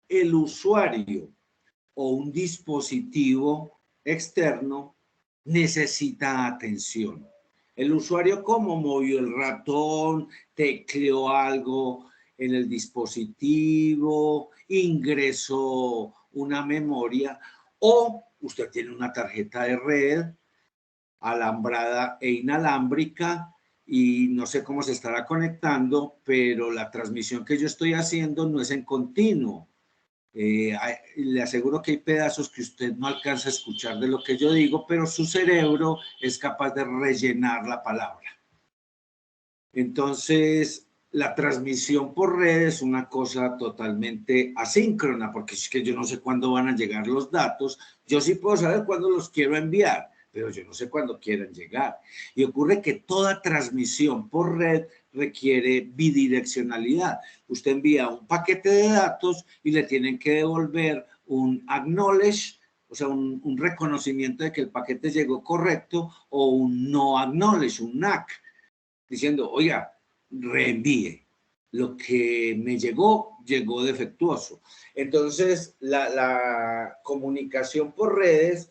el usuario o un dispositivo externo necesita atención. El usuario, ¿cómo movió el ratón? Tecleó algo en el dispositivo, ingresó una memoria, o usted tiene una tarjeta de red alambrada e inalámbrica y no sé cómo se estará conectando, pero la transmisión que yo estoy haciendo no es en continuo. Le aseguro que hay pedazos que usted no alcanza a escuchar de lo que yo digo, pero su cerebro es capaz de rellenar la palabra. Entonces, la transmisión por red es una cosa totalmente asíncrona, porque es que yo no sé cuándo van a llegar los datos. Yo sí puedo saber cuándo los quiero enviar, pero yo no sé cuándo quieran llegar. Y ocurre que toda transmisión por red requiere bidireccionalidad. Usted envía un paquete de datos y le tienen que devolver un acknowledge, o sea, un reconocimiento de que el paquete llegó correcto, o un no acknowledge, un NAC, diciendo, oiga, reenvíe. Lo que me llegó defectuoso. Entonces, la comunicación por redes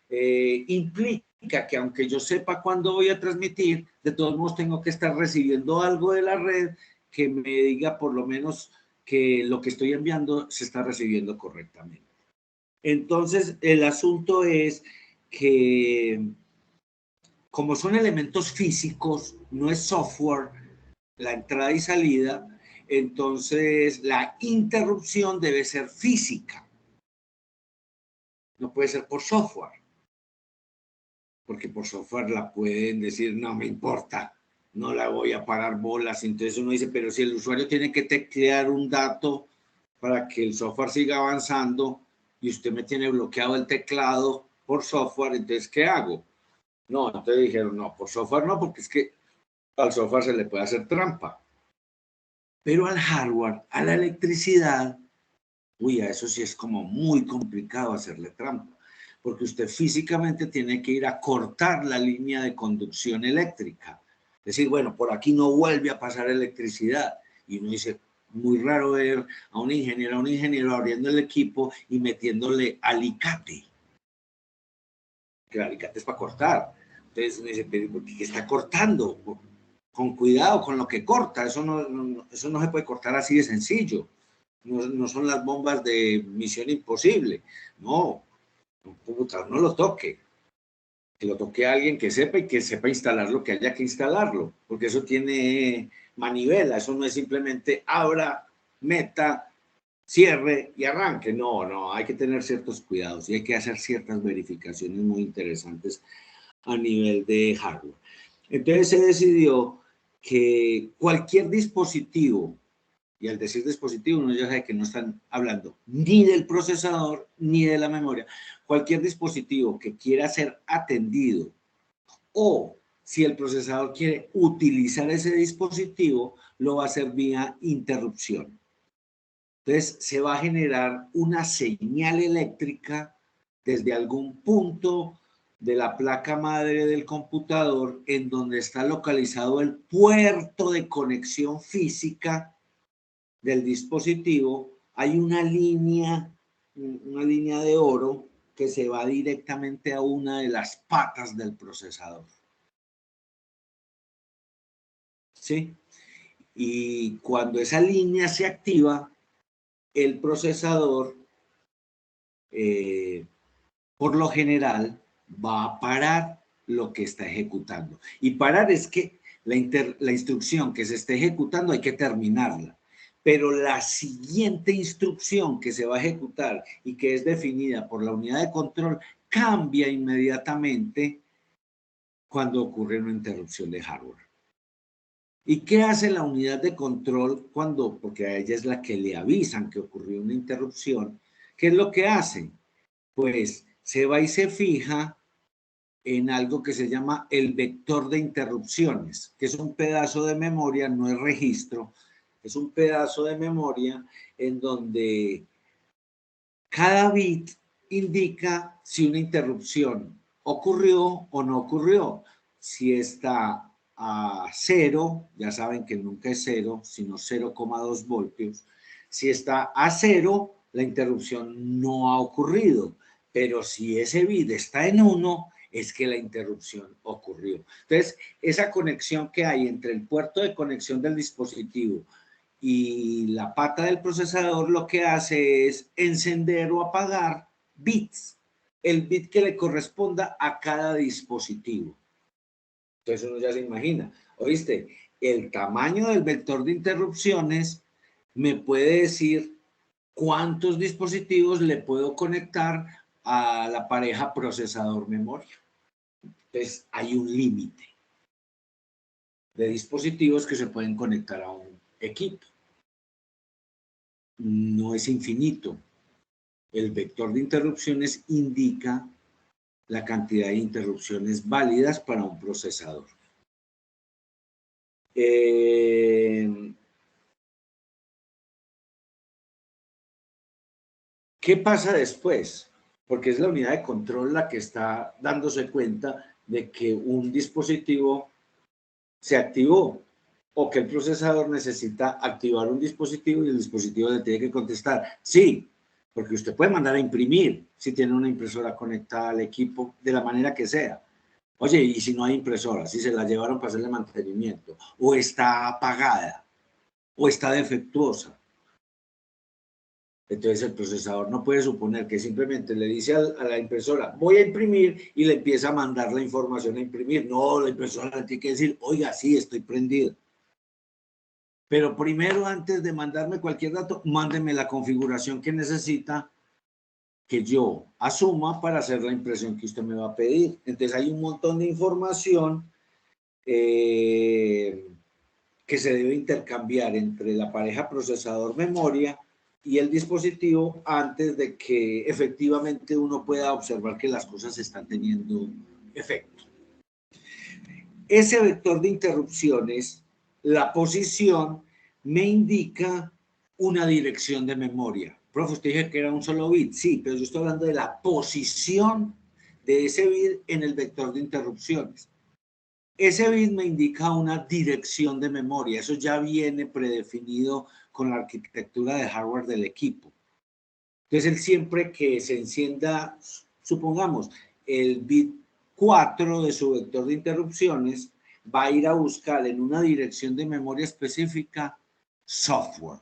implica que aunque yo sepa cuándo voy a transmitir, de todos modos tengo que estar recibiendo algo de la red que me diga por lo menos que lo que estoy enviando se está recibiendo correctamente. Entonces, el asunto es que como son elementos físicos, no es software, la entrada y salida, entonces la interrupción debe ser física. No puede ser por software, porque por software la pueden decir, no me importa, no la voy a parar bolas. Entonces uno dice, pero si el usuario tiene que teclear un dato para que el software siga avanzando y usted me tiene bloqueado el teclado por software, entonces ¿qué hago? No, entonces dijeron, no, por software no, porque es que al software se le puede hacer trampa. Pero al hardware, a la electricidad, uy, a eso sí es como muy complicado hacerle trampa, porque usted físicamente tiene que ir a cortar la línea de conducción eléctrica. Decir, bueno, por aquí no vuelve a pasar electricidad. Y uno dice, muy raro ver a un ingeniero abriendo el equipo y metiéndole alicate. Que el alicate es para cortar. Entonces uno dice, pero ¿por qué está cortando? Con cuidado con lo que corta, eso no se puede cortar así de sencillo. No son las bombas de Misión Imposible. No, un computador no lo toque. Que lo toque a alguien que sepa y que sepa instalar lo que haya que instalarlo. Porque eso tiene manivela. Eso no es simplemente abra, meta, cierre y arranque. No, hay que tener ciertos cuidados y hay que hacer ciertas verificaciones muy interesantes a nivel de hardware. Entonces se decidió que cualquier dispositivo, y al decir dispositivo uno ya sabe que no están hablando ni del procesador ni de la memoria, cualquier dispositivo que quiera ser atendido o si el procesador quiere utilizar ese dispositivo, lo va a hacer vía interrupción. Entonces se va a generar una señal eléctrica desde algún punto de la placa madre del computador en donde está localizado el puerto de conexión física del dispositivo. Hay una línea de oro que se va directamente a una de las patas del procesador. ¿Sí? Y cuando esa línea se activa, el procesador, por lo general, va a parar lo que está ejecutando. Y parar es que la instrucción que se esté ejecutando hay que terminarla. Pero la siguiente instrucción que se va a ejecutar y que es definida por la unidad de control cambia inmediatamente cuando ocurre una interrupción de hardware. ¿Y qué hace la unidad de control cuando, porque a ella es la que le avisan que ocurrió una interrupción? ¿Qué es lo que hacen? Pues se va y se fija en algo que se llama el vector de interrupciones, que es un pedazo de memoria, no es registro, es un pedazo de memoria en donde cada bit indica si una interrupción ocurrió o no ocurrió. Si está a 0, ya saben que nunca es 0, sino 0,2 voltios. Si está a 0, la interrupción no ha ocurrido. Pero si ese bit está en 1, es que la interrupción ocurrió. Entonces, esa conexión que hay entre el puerto de conexión del dispositivo y la pata del procesador, lo que hace es encender o apagar bits, el bit que le corresponda a cada dispositivo. Entonces uno ya se imagina, ¿oíste? El tamaño del vector de interrupciones me puede decir cuántos dispositivos le puedo conectar a la pareja procesador-memoria. Entonces hay un límite de dispositivos que se pueden conectar a un equipo. No es infinito. El vector de interrupciones indica la cantidad de interrupciones válidas para un procesador. ¿Qué pasa después? Porque es la unidad de control la que está dándose cuenta de que un dispositivo se activó o que el procesador necesita activar un dispositivo y el dispositivo le tiene que contestar, sí, porque usted puede mandar a imprimir si tiene una impresora conectada al equipo de la manera que sea. Oye, y si no hay impresora, si se la llevaron para hacerle mantenimiento, o está apagada, o está defectuosa. Entonces el procesador no puede suponer que simplemente le dice a la impresora, voy a imprimir, y le empieza a mandar la información a imprimir. No, la impresora le tiene que decir, oiga, sí, estoy prendido. Pero primero, antes de mandarme cualquier dato, mándeme la configuración que necesita que yo asuma para hacer la impresión que usted me va a pedir. Entonces hay un montón de información que se debe intercambiar entre la pareja procesador-memoria y el dispositivo antes de que efectivamente uno pueda observar que las cosas están teniendo efecto. Ese vector de interrupciones, la posición, me indica una dirección de memoria. Profe, usted dijo que era un solo bit. Sí, pero yo estoy hablando de la posición de ese bit en el vector de interrupciones. Ese bit me indica una dirección de memoria. Eso ya viene predefinido con la arquitectura de hardware del equipo. Entonces, él siempre que se encienda, supongamos, el bit 4 de su vector de interrupciones, va a ir a buscar en una dirección de memoria específica software.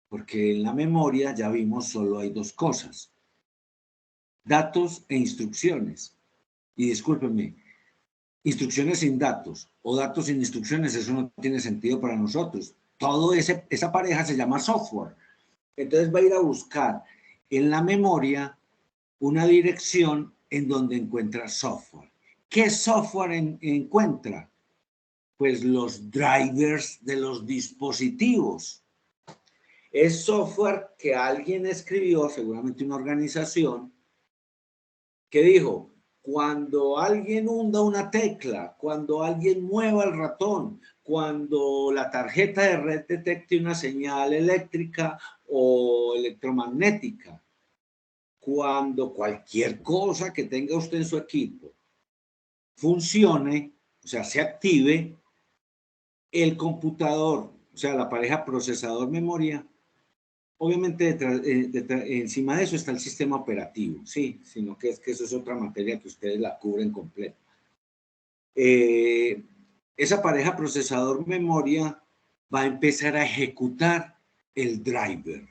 Porque en la memoria, ya vimos, solo hay dos cosas: datos e instrucciones. Y discúlpenme, instrucciones sin datos o datos sin instrucciones, eso no tiene sentido para nosotros. Todo esa pareja se llama software. Entonces va a ir a buscar en la memoria una dirección en donde encuentra software. ¿Qué software encuentra? Pues los drivers de los dispositivos. Es software que alguien escribió, seguramente una organización, que dijo, cuando alguien hunda una tecla, cuando alguien mueva el ratón, cuando la tarjeta de red detecte una señal eléctrica o electromagnética, cuando cualquier cosa que tenga usted en su equipo funcione, o sea, se active, el computador, o sea, la pareja procesador-memoria, obviamente encima de eso está el sistema operativo, sí, sino que eso es otra materia que ustedes la cubren completa. Esa pareja procesador-memoria va a empezar a ejecutar el driver.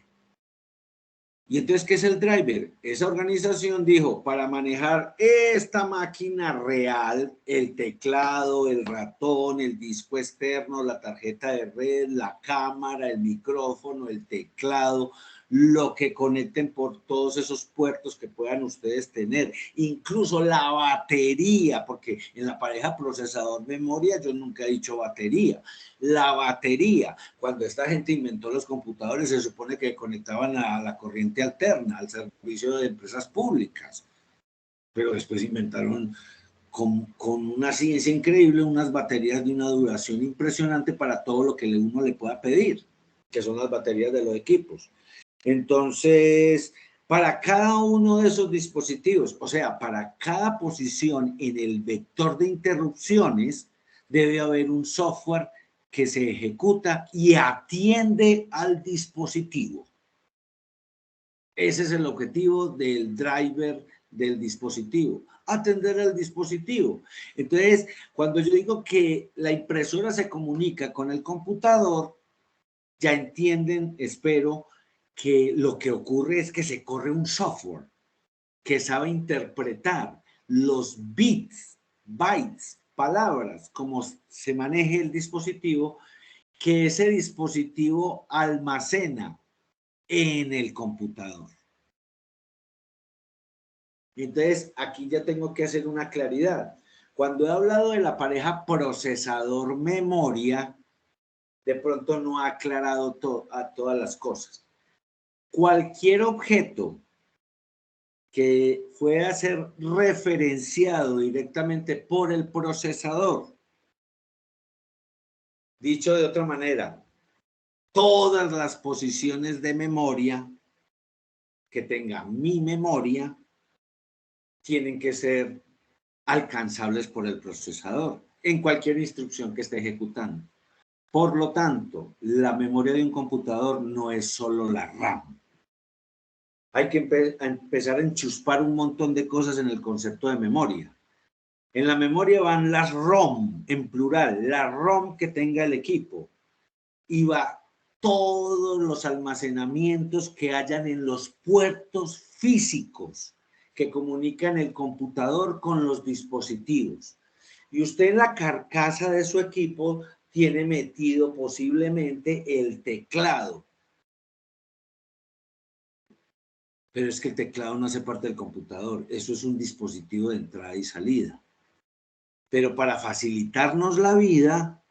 Y entonces, ¿qué es el driver? Esa organización dijo, para manejar esta máquina real, el teclado, el ratón, el disco externo, la tarjeta de red, la cámara, el micrófono, el teclado, lo que conecten por todos esos puertos que puedan ustedes tener, incluso la batería, porque en la pareja procesador-memoria yo nunca he dicho batería. La batería, cuando esta gente inventó los computadores, se supone que conectaban a la corriente alterna, al servicio de empresas públicas, pero después inventaron con una ciencia increíble unas baterías de una duración impresionante para todo lo que uno le pueda pedir, que son las baterías de los equipos. Entonces, para cada uno de esos dispositivos, o sea, para cada posición en el vector de interrupciones, debe haber un software que se ejecuta y atiende al dispositivo. Ese es el objetivo del driver del dispositivo, atender al dispositivo. Entonces, cuando yo digo que la impresora se comunica con el computador, ya entienden, espero, que lo que ocurre es que se corre un software que sabe interpretar los bits, bytes, palabras, como se maneje el dispositivo, que ese dispositivo almacena en el computador. Entonces, aquí ya tengo que hacer una claridad. Cuando he hablado de la pareja procesador-memoria, de pronto no ha aclarado a todas las cosas. Cualquier objeto que pueda ser referenciado directamente por el procesador, dicho de otra manera, todas las posiciones de memoria que tenga mi memoria tienen que ser alcanzables por el procesador en cualquier instrucción que esté ejecutando. Por lo tanto, la memoria de un computador no es solo la RAM. Hay que empezar a enchuspar un montón de cosas en el concepto de memoria. En la memoria van las ROM, en plural, la ROM que tenga el equipo. Y va todos los almacenamientos que hayan en los puertos físicos que comunican el computador con los dispositivos. Y usted en la carcasa de su equipo tiene metido posiblemente el teclado. Pero es que el teclado no hace parte del computador. Eso es un dispositivo de entrada y salida. Pero para facilitarnos la vida,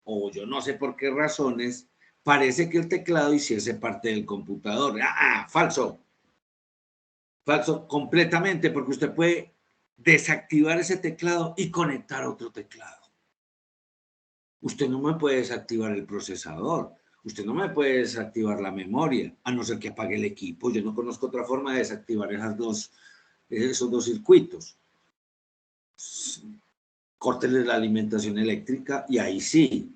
o yo no sé por qué razones, parece que el teclado hiciese parte del computador. Falso. Falso completamente, porque usted puede desactivar ese teclado y conectar otro teclado. Usted no me puede desactivar el procesador. Usted no me puede desactivar la memoria, a no ser que apague el equipo. Yo no conozco otra forma de desactivar esos dos circuitos. Córtele la alimentación eléctrica y ahí sí.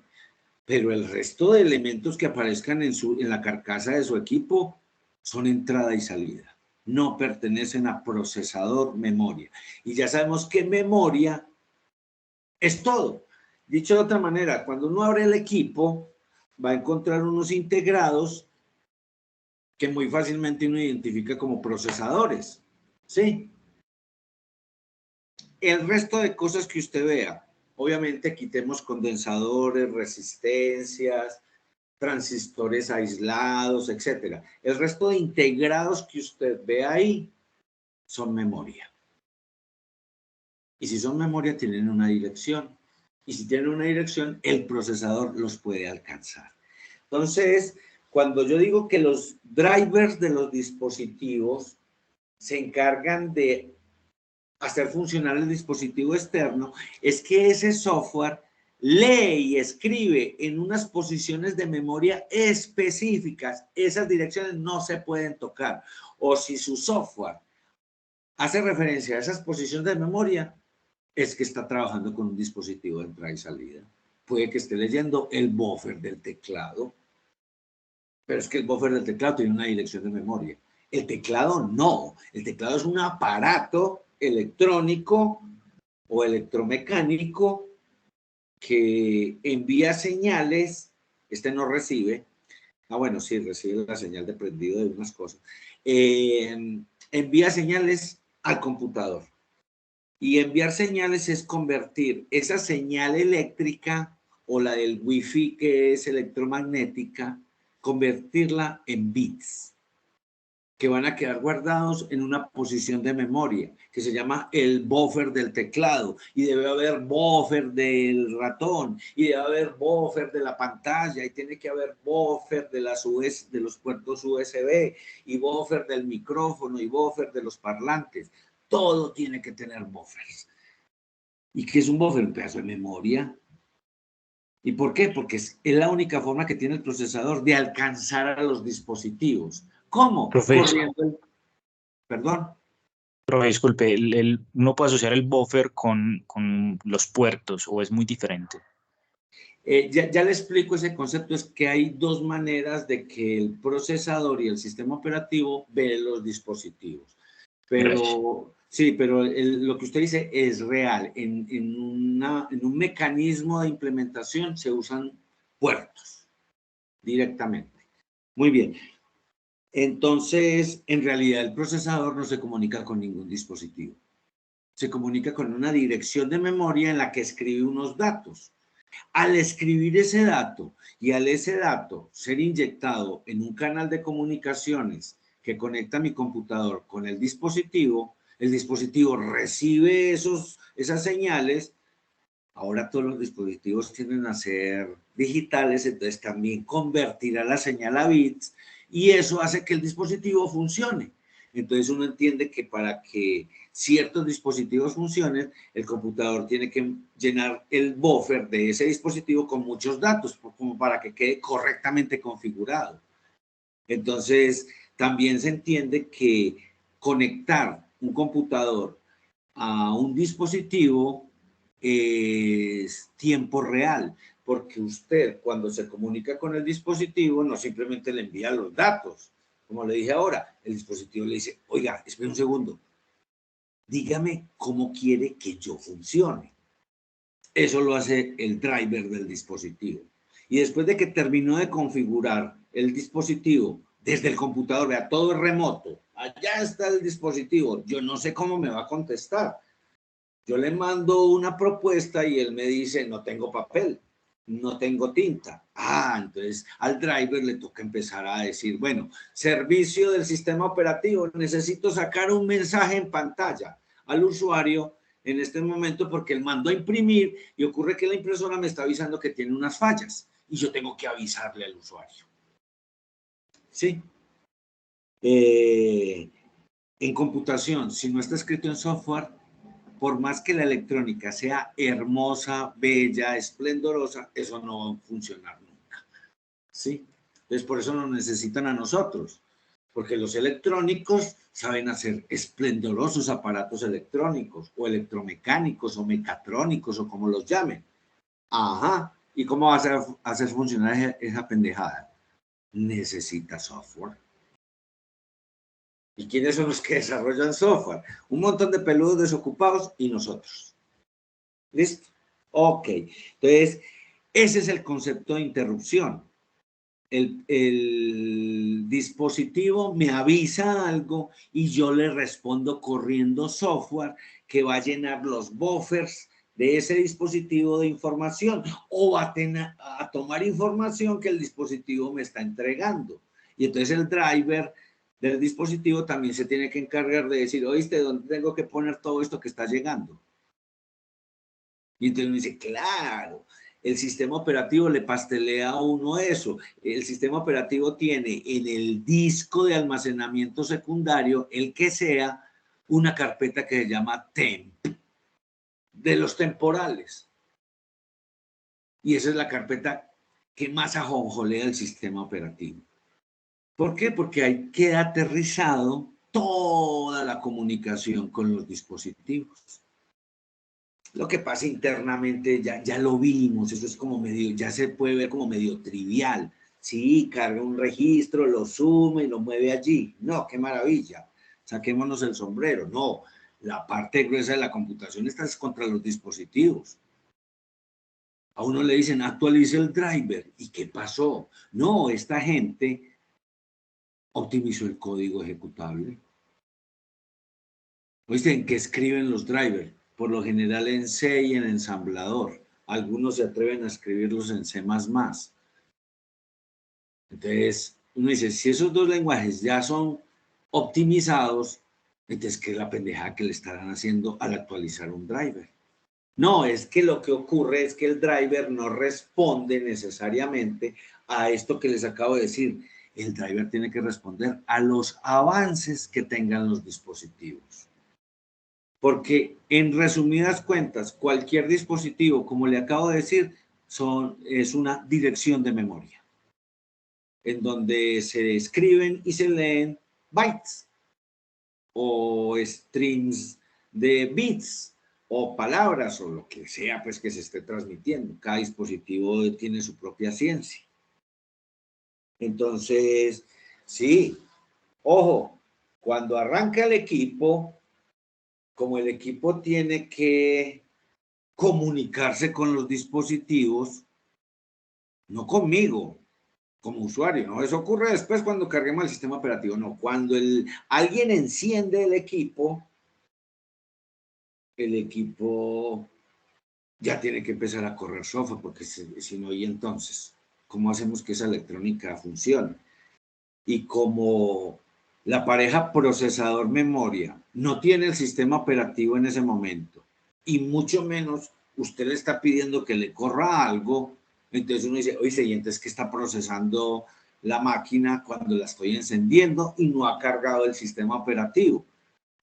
Pero el resto de elementos que aparezcan en la carcasa de su equipo son entrada y salida. No pertenecen a procesador, memoria. Y ya sabemos que memoria es todo. Dicho de otra manera, cuando uno abre el equipo, va a encontrar unos integrados que muy fácilmente uno identifica como procesadores. ¿Sí? El resto de cosas que usted vea, obviamente quitemos condensadores, resistencias, transistores aislados, etcétera. El resto de integrados que usted ve ahí son memoria. Y si son memoria, tienen una dirección. Y si tienen una dirección, el procesador los puede alcanzar. Entonces, cuando yo digo que los drivers de los dispositivos se encargan de hacer funcionar el dispositivo externo, es que ese software lee y escribe en unas posiciones de memoria específicas. Esas direcciones no se pueden tocar. O si su software hace referencia a esas posiciones de memoria, es que está trabajando con un dispositivo de entrada y salida. Puede que esté leyendo el buffer del teclado, pero es que el buffer del teclado tiene una dirección de memoria. El teclado no. El teclado es un aparato electrónico o electromecánico que envía señales. Este no recibe. Bueno, sí, recibe la señal de prendido de unas cosas. Envía señales al computador. Y enviar señales es convertir esa señal eléctrica o la del wifi que es electromagnética, convertirla en bits que van a quedar guardados en una posición de memoria que se llama el buffer del teclado, y debe haber buffer del ratón, y debe haber buffer de la pantalla, y tiene que haber buffer de los puertos USB, y buffer del micrófono, y buffer de los parlantes. Todo tiene que tener buffers. ¿Y qué es un buffer? Un pedazo de memoria. ¿Y por qué? Porque es la única forma que tiene el procesador de alcanzar a los dispositivos. ¿Cómo? Corriendo. Perdón. Profe, disculpe, ¿uno puede asociar el buffer con los puertos o es muy diferente? Ya le explico ese concepto, es que hay dos maneras de que el procesador y el sistema operativo ve los dispositivos. Gracias. Pero sí, pero lo que usted dice es real. En un mecanismo de implementación se usan puertos directamente. Muy bien. Entonces, en realidad el procesador no se comunica con ningún dispositivo. Se comunica con una dirección de memoria en la que escribe unos datos. Al escribir ese dato y al ese dato ser inyectado en un canal de comunicaciones que conecta mi computador con el dispositivo recibe esas señales. Ahora todos los dispositivos tienden a ser digitales, entonces también convertirá la señal a bits y eso hace que el dispositivo funcione. Entonces uno entiende que para que ciertos dispositivos funcionen, el computador tiene que llenar el buffer de ese dispositivo con muchos datos, como para que quede correctamente configurado. Entonces también se entiende que conectar un computador a un dispositivo es tiempo real, porque usted cuando se comunica con el dispositivo no simplemente le envía los datos, como le dije ahora, el dispositivo le dice, oiga, espere un segundo, dígame cómo quiere que yo funcione. Eso lo hace el driver del dispositivo. Y después de que terminó de configurar el dispositivo desde el computador, vea, todo es remoto, allá está el dispositivo, yo no sé cómo me va a contestar. Yo le mando una propuesta y él me dice, no tengo papel, no tengo tinta. Entonces al driver le toca empezar a decir, bueno, servicio del sistema operativo, necesito sacar un mensaje en pantalla al usuario en este momento porque él mandó a imprimir y ocurre que la impresora me está avisando que tiene unas fallas y yo tengo que avisarle al usuario. ¿Sí? En computación, si no está escrito en software, por más que la electrónica sea hermosa, bella, esplendorosa, eso no va a funcionar nunca. ¿Sí? Entonces, por eso nos necesitan a nosotros, porque los electrónicos saben hacer esplendorosos aparatos electrónicos, o electromecánicos, o mecatrónicos, o como los llamen. Ajá. ¿Y cómo va a hacer funcionar esa pendejada? Necesita software. ¿Y quiénes son los que desarrollan software? Un montón de peludos desocupados y nosotros. ¿Listo? Ok. Entonces, ese es el concepto de interrupción. El dispositivo me avisa algo y yo le respondo corriendo software que va a llenar los buffers de ese dispositivo de información o va a tomar información que el dispositivo me está entregando. Y entonces el driver del dispositivo también se tiene que encargar de decir, oíste, ¿dónde tengo que poner todo esto que está llegando? Y entonces uno dice, claro, el sistema operativo le pastelea a uno eso. El sistema operativo tiene en el disco de almacenamiento secundario, el que sea, una carpeta que se llama temp, de los temporales. Y esa es la carpeta que más ajonjolea el sistema operativo. ¿Por qué? Porque ahí queda aterrizado toda la comunicación con los dispositivos. Lo que pasa internamente ya lo vimos, eso es como medio, ya se puede ver como medio trivial. Sí, carga un registro, lo suma y lo mueve allí. No, qué maravilla. Saquémonos el sombrero. No, la parte gruesa de la computación está contra los dispositivos. A uno le dicen, actualice el driver. ¿Y qué pasó? No, esta gente optimizó el código ejecutable. ¿Oíste? ¿En qué escriben los drivers? Por lo general en C y en ensamblador. Algunos se atreven a escribirlos en C++. Entonces, uno dice, si esos dos lenguajes ya son optimizados, entonces, ¿qué es la pendejada que le estarán haciendo al actualizar un driver? No, es que lo que ocurre es que el driver no responde necesariamente a esto que les acabo de decir. El driver tiene que responder a los avances que tengan los dispositivos. Porque en resumidas cuentas, cualquier dispositivo, como le acabo de decir, es una dirección de memoria, en donde se escriben y se leen bytes o strings de bits o palabras o lo que sea pues que se esté transmitiendo. Cada dispositivo tiene su propia ciencia. Entonces, sí, ojo, cuando arranca el equipo, como el equipo tiene que comunicarse con los dispositivos, no conmigo, como usuario, ¿no? Eso ocurre después cuando carguemos el sistema operativo, no. Cuando alguien enciende el equipo ya tiene que empezar a correr software, porque si no, ¿y entonces? ¿Cómo hacemos que esa electrónica funcione? Y como la pareja procesador-memoria no tiene el sistema operativo en ese momento, y mucho menos usted le está pidiendo que le corra algo, entonces uno dice, oye, ¿y entonces qué está procesando la máquina cuando la estoy encendiendo y no ha cargado el sistema operativo?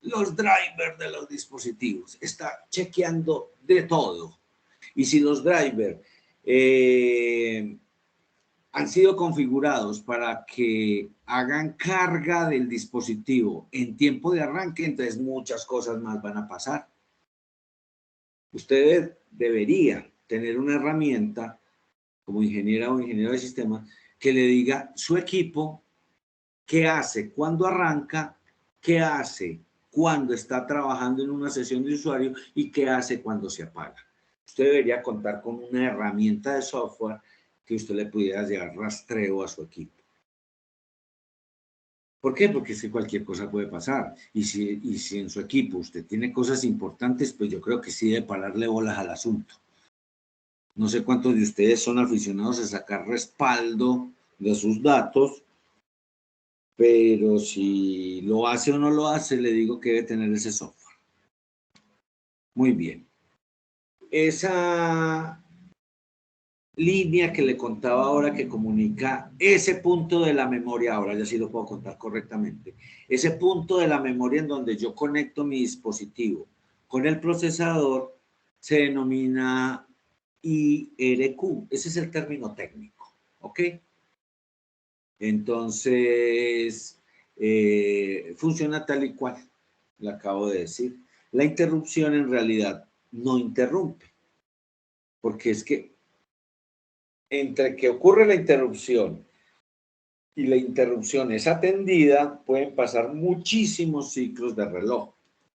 Los drivers de los dispositivos, está chequeando de todo. Y si los drivers han sido configurados para que hagan carga del dispositivo en tiempo de arranque, entonces muchas cosas más van a pasar. Usted debería tener una herramienta como ingeniera o ingeniero de sistemas que le diga su equipo qué hace cuando arranca, qué hace cuando está trabajando en una sesión de usuario y qué hace cuando se apaga. Usted debería contar con una herramienta de software que usted le pudiera llevar rastreo a su equipo. ¿Por qué? Porque es que cualquier cosa puede pasar. Y si en su equipo usted tiene cosas importantes, pues yo creo que sí debe pararle bolas al asunto. No sé cuántos de ustedes son aficionados a sacar respaldo de sus datos, pero si lo hace o no lo hace, le digo que debe tener ese software. Muy bien. Esa línea que le contaba ahora que comunica ese punto de la memoria, ahora ya sí lo puedo contar correctamente, ese punto de la memoria en donde yo conecto mi dispositivo con el procesador se denomina IRQ. Ese es el término técnico, ¿ok? Entonces, funciona tal y cual, le acabo de decir. La interrupción en realidad no interrumpe, porque es que entre que ocurre la interrupción y la interrupción es atendida, pueden pasar muchísimos ciclos de reloj.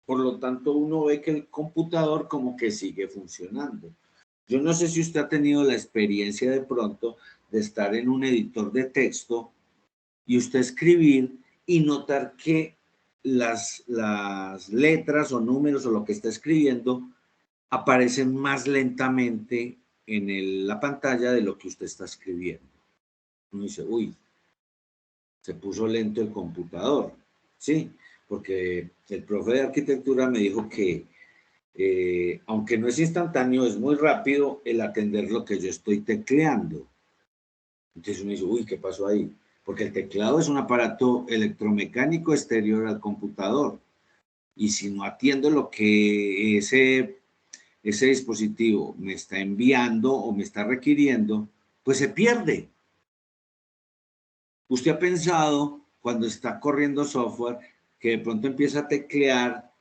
Por lo tanto, uno ve que el computador como que sigue funcionando. Yo no sé si usted ha tenido la experiencia de pronto de estar en un editor de texto y usted escribir y notar que las letras o números o lo que está escribiendo aparecen más lentamente en la pantalla de lo que usted está escribiendo. Uno dice, uy, se puso lento el computador, ¿sí? Porque el profe de arquitectura me dijo que aunque no es instantáneo, es muy rápido el atender lo que yo estoy tecleando. Entonces uno dice, uy, ¿qué pasó ahí? Porque el teclado es un aparato electromecánico exterior al computador. Y si no atiendo lo que ese dispositivo me está enviando o me está requiriendo, pues se pierde. ¿Usted ha pensado cuando está corriendo software que de pronto empieza a teclear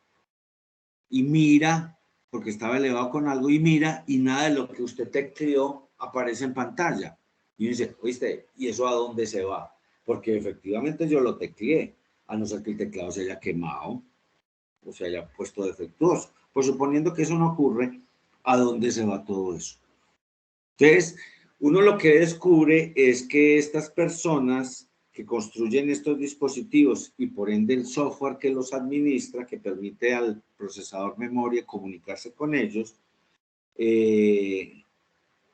y mira, porque estaba elevado con algo, y mira, y nada de lo que usted tecleó aparece en pantalla? Y dice, oíste, ¿y eso a dónde se va? Porque efectivamente yo lo tecleé, a no ser que el teclado se haya quemado o se haya puesto defectuoso. Pues suponiendo que eso no ocurre, ¿a dónde se va todo eso? Entonces, uno lo que descubre es que estas personas que construyen estos dispositivos y por ende el software que los administra, que permite al procesador memoria comunicarse con ellos,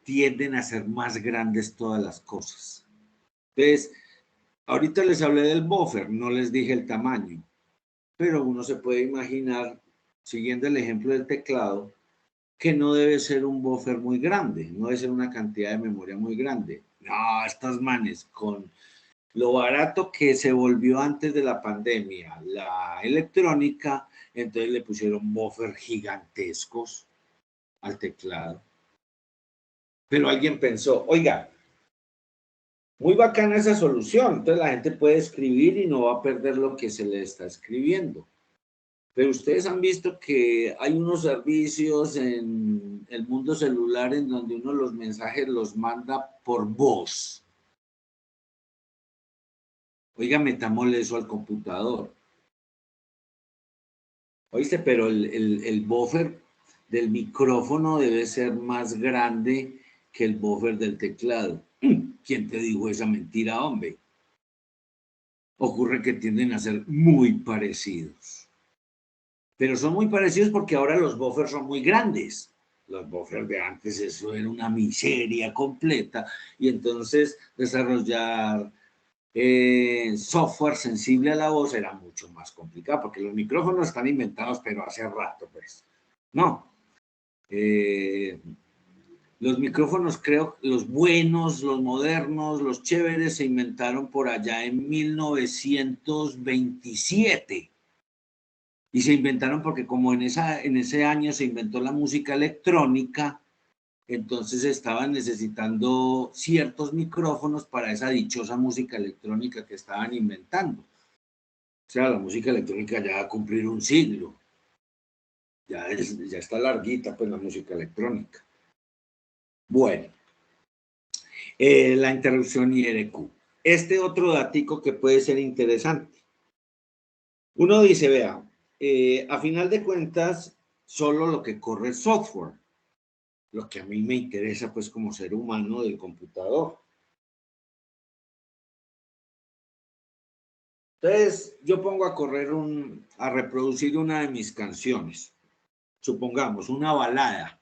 tienden a ser más grandes todas las cosas. Entonces, ahorita les hablé del buffer, no les dije el tamaño, pero uno se puede imaginar, siguiendo el ejemplo del teclado, que no debe ser un buffer muy grande, no debe ser una cantidad de memoria muy grande. No, estas manes, con lo barato que se volvió antes de la pandemia, la electrónica, entonces le pusieron buffer gigantescos al teclado. Pero alguien pensó, oiga, muy bacana esa solución, entonces la gente puede escribir y no va a perder lo que se le está escribiendo. Pero ustedes han visto que hay unos servicios en el mundo celular en donde uno los mensajes los manda por voz. Oiga, metámosle eso al computador. Oíste, pero el buffer del micrófono debe ser más grande que el buffer del teclado. ¿Quién te dijo esa mentira, hombre? Ocurre que tienden a ser muy parecidos. Pero son muy parecidos porque ahora los buffers son muy grandes. Los buffers de antes, eso era una miseria completa. Y entonces desarrollar software sensible a la voz era mucho más complicado, porque los micrófonos están inventados, pero hace rato, pues. No. Los micrófonos, creo, los buenos, los modernos, los chéveres, se inventaron por allá en 1927. Y se inventaron porque como en ese año se inventó la música electrónica, entonces estaban necesitando ciertos micrófonos para esa dichosa música electrónica que estaban inventando. O sea, la música electrónica ya va a cumplir un siglo. Ya está larguita, pues, la música electrónica. Bueno, la interrupción IRQ. Este otro datico que puede ser interesante. Uno dice, vea, a final de cuentas, solo lo que corre es software. Lo que a mí me interesa, pues, como ser humano del computador. Entonces, yo pongo a correr a reproducir una de mis canciones. Supongamos, una balada,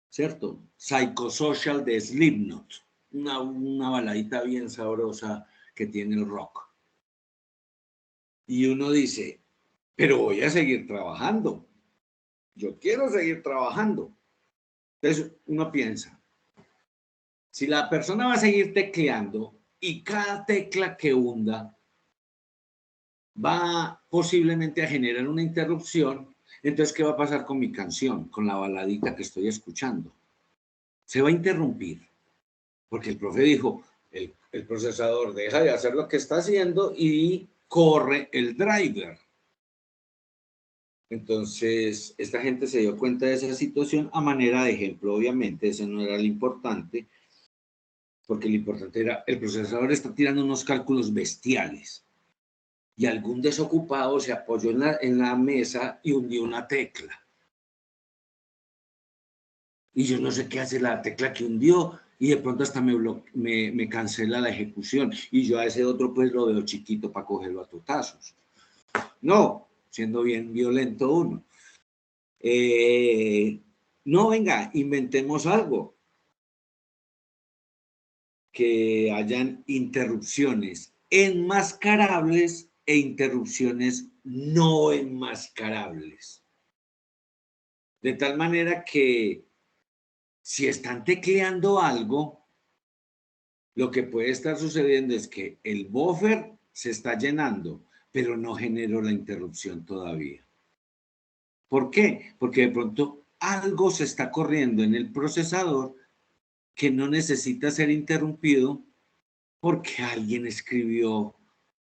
¿cierto? Psychosocial de Slipknot. Una baladita bien sabrosa que tiene el rock. Y uno dice, pero voy a seguir trabajando. Yo quiero seguir trabajando. Entonces, uno piensa, si la persona va a seguir tecleando y cada tecla que hunda va posiblemente a generar una interrupción, entonces, ¿qué va a pasar con mi canción, con la baladita que estoy escuchando? Se va a interrumpir, porque el profe dijo, el procesador deja de hacer lo que está haciendo y corre el driver. Entonces, esta gente se dio cuenta de esa situación a manera de ejemplo, obviamente, ese no era lo importante, porque lo importante era, el procesador está tirando unos cálculos bestiales. Y algún desocupado se apoyó en la mesa y hundió una tecla. Y yo no sé qué hace la tecla que hundió y de pronto hasta me cancela la ejecución. Y yo a ese otro pues lo veo chiquito para cogerlo a tutazos. No, siendo bien violento uno. No, venga, inventemos algo. Que hayan interrupciones enmascarables e interrupciones no enmascarables. De tal manera que si están tecleando algo, lo que puede estar sucediendo es que el buffer se está llenando, pero no generó la interrupción todavía. ¿Por qué? Porque de pronto algo se está corriendo en el procesador que no necesita ser interrumpido porque alguien escribió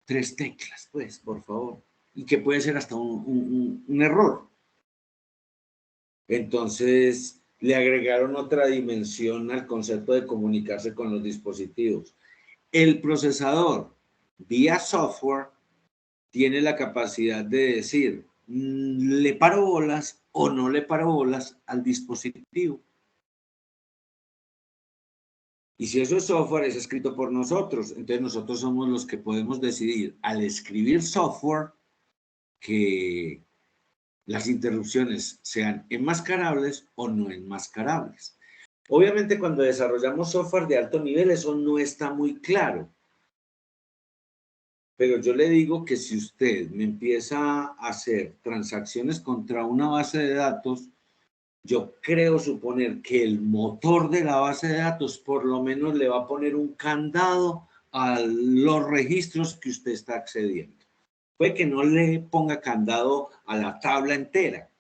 3 teclas, pues, por favor, y que puede ser hasta un error. Entonces, le agregaron otra dimensión al concepto de comunicarse con los dispositivos. El procesador, vía software, tiene la capacidad de decir, ¿le paro bolas o no le paro bolas al dispositivo? Y si eso es software, es escrito por nosotros. Entonces nosotros somos los que podemos decidir al escribir software que las interrupciones sean enmascarables o no enmascarables. Obviamente cuando desarrollamos software de alto nivel eso no está muy claro. Pero yo le digo que si usted me empieza a hacer transacciones contra una base de datos, yo creo suponer que el motor de la base de datos por lo menos le va a poner un candado a los registros que usted está accediendo. Puede que no le ponga candado a la tabla entera,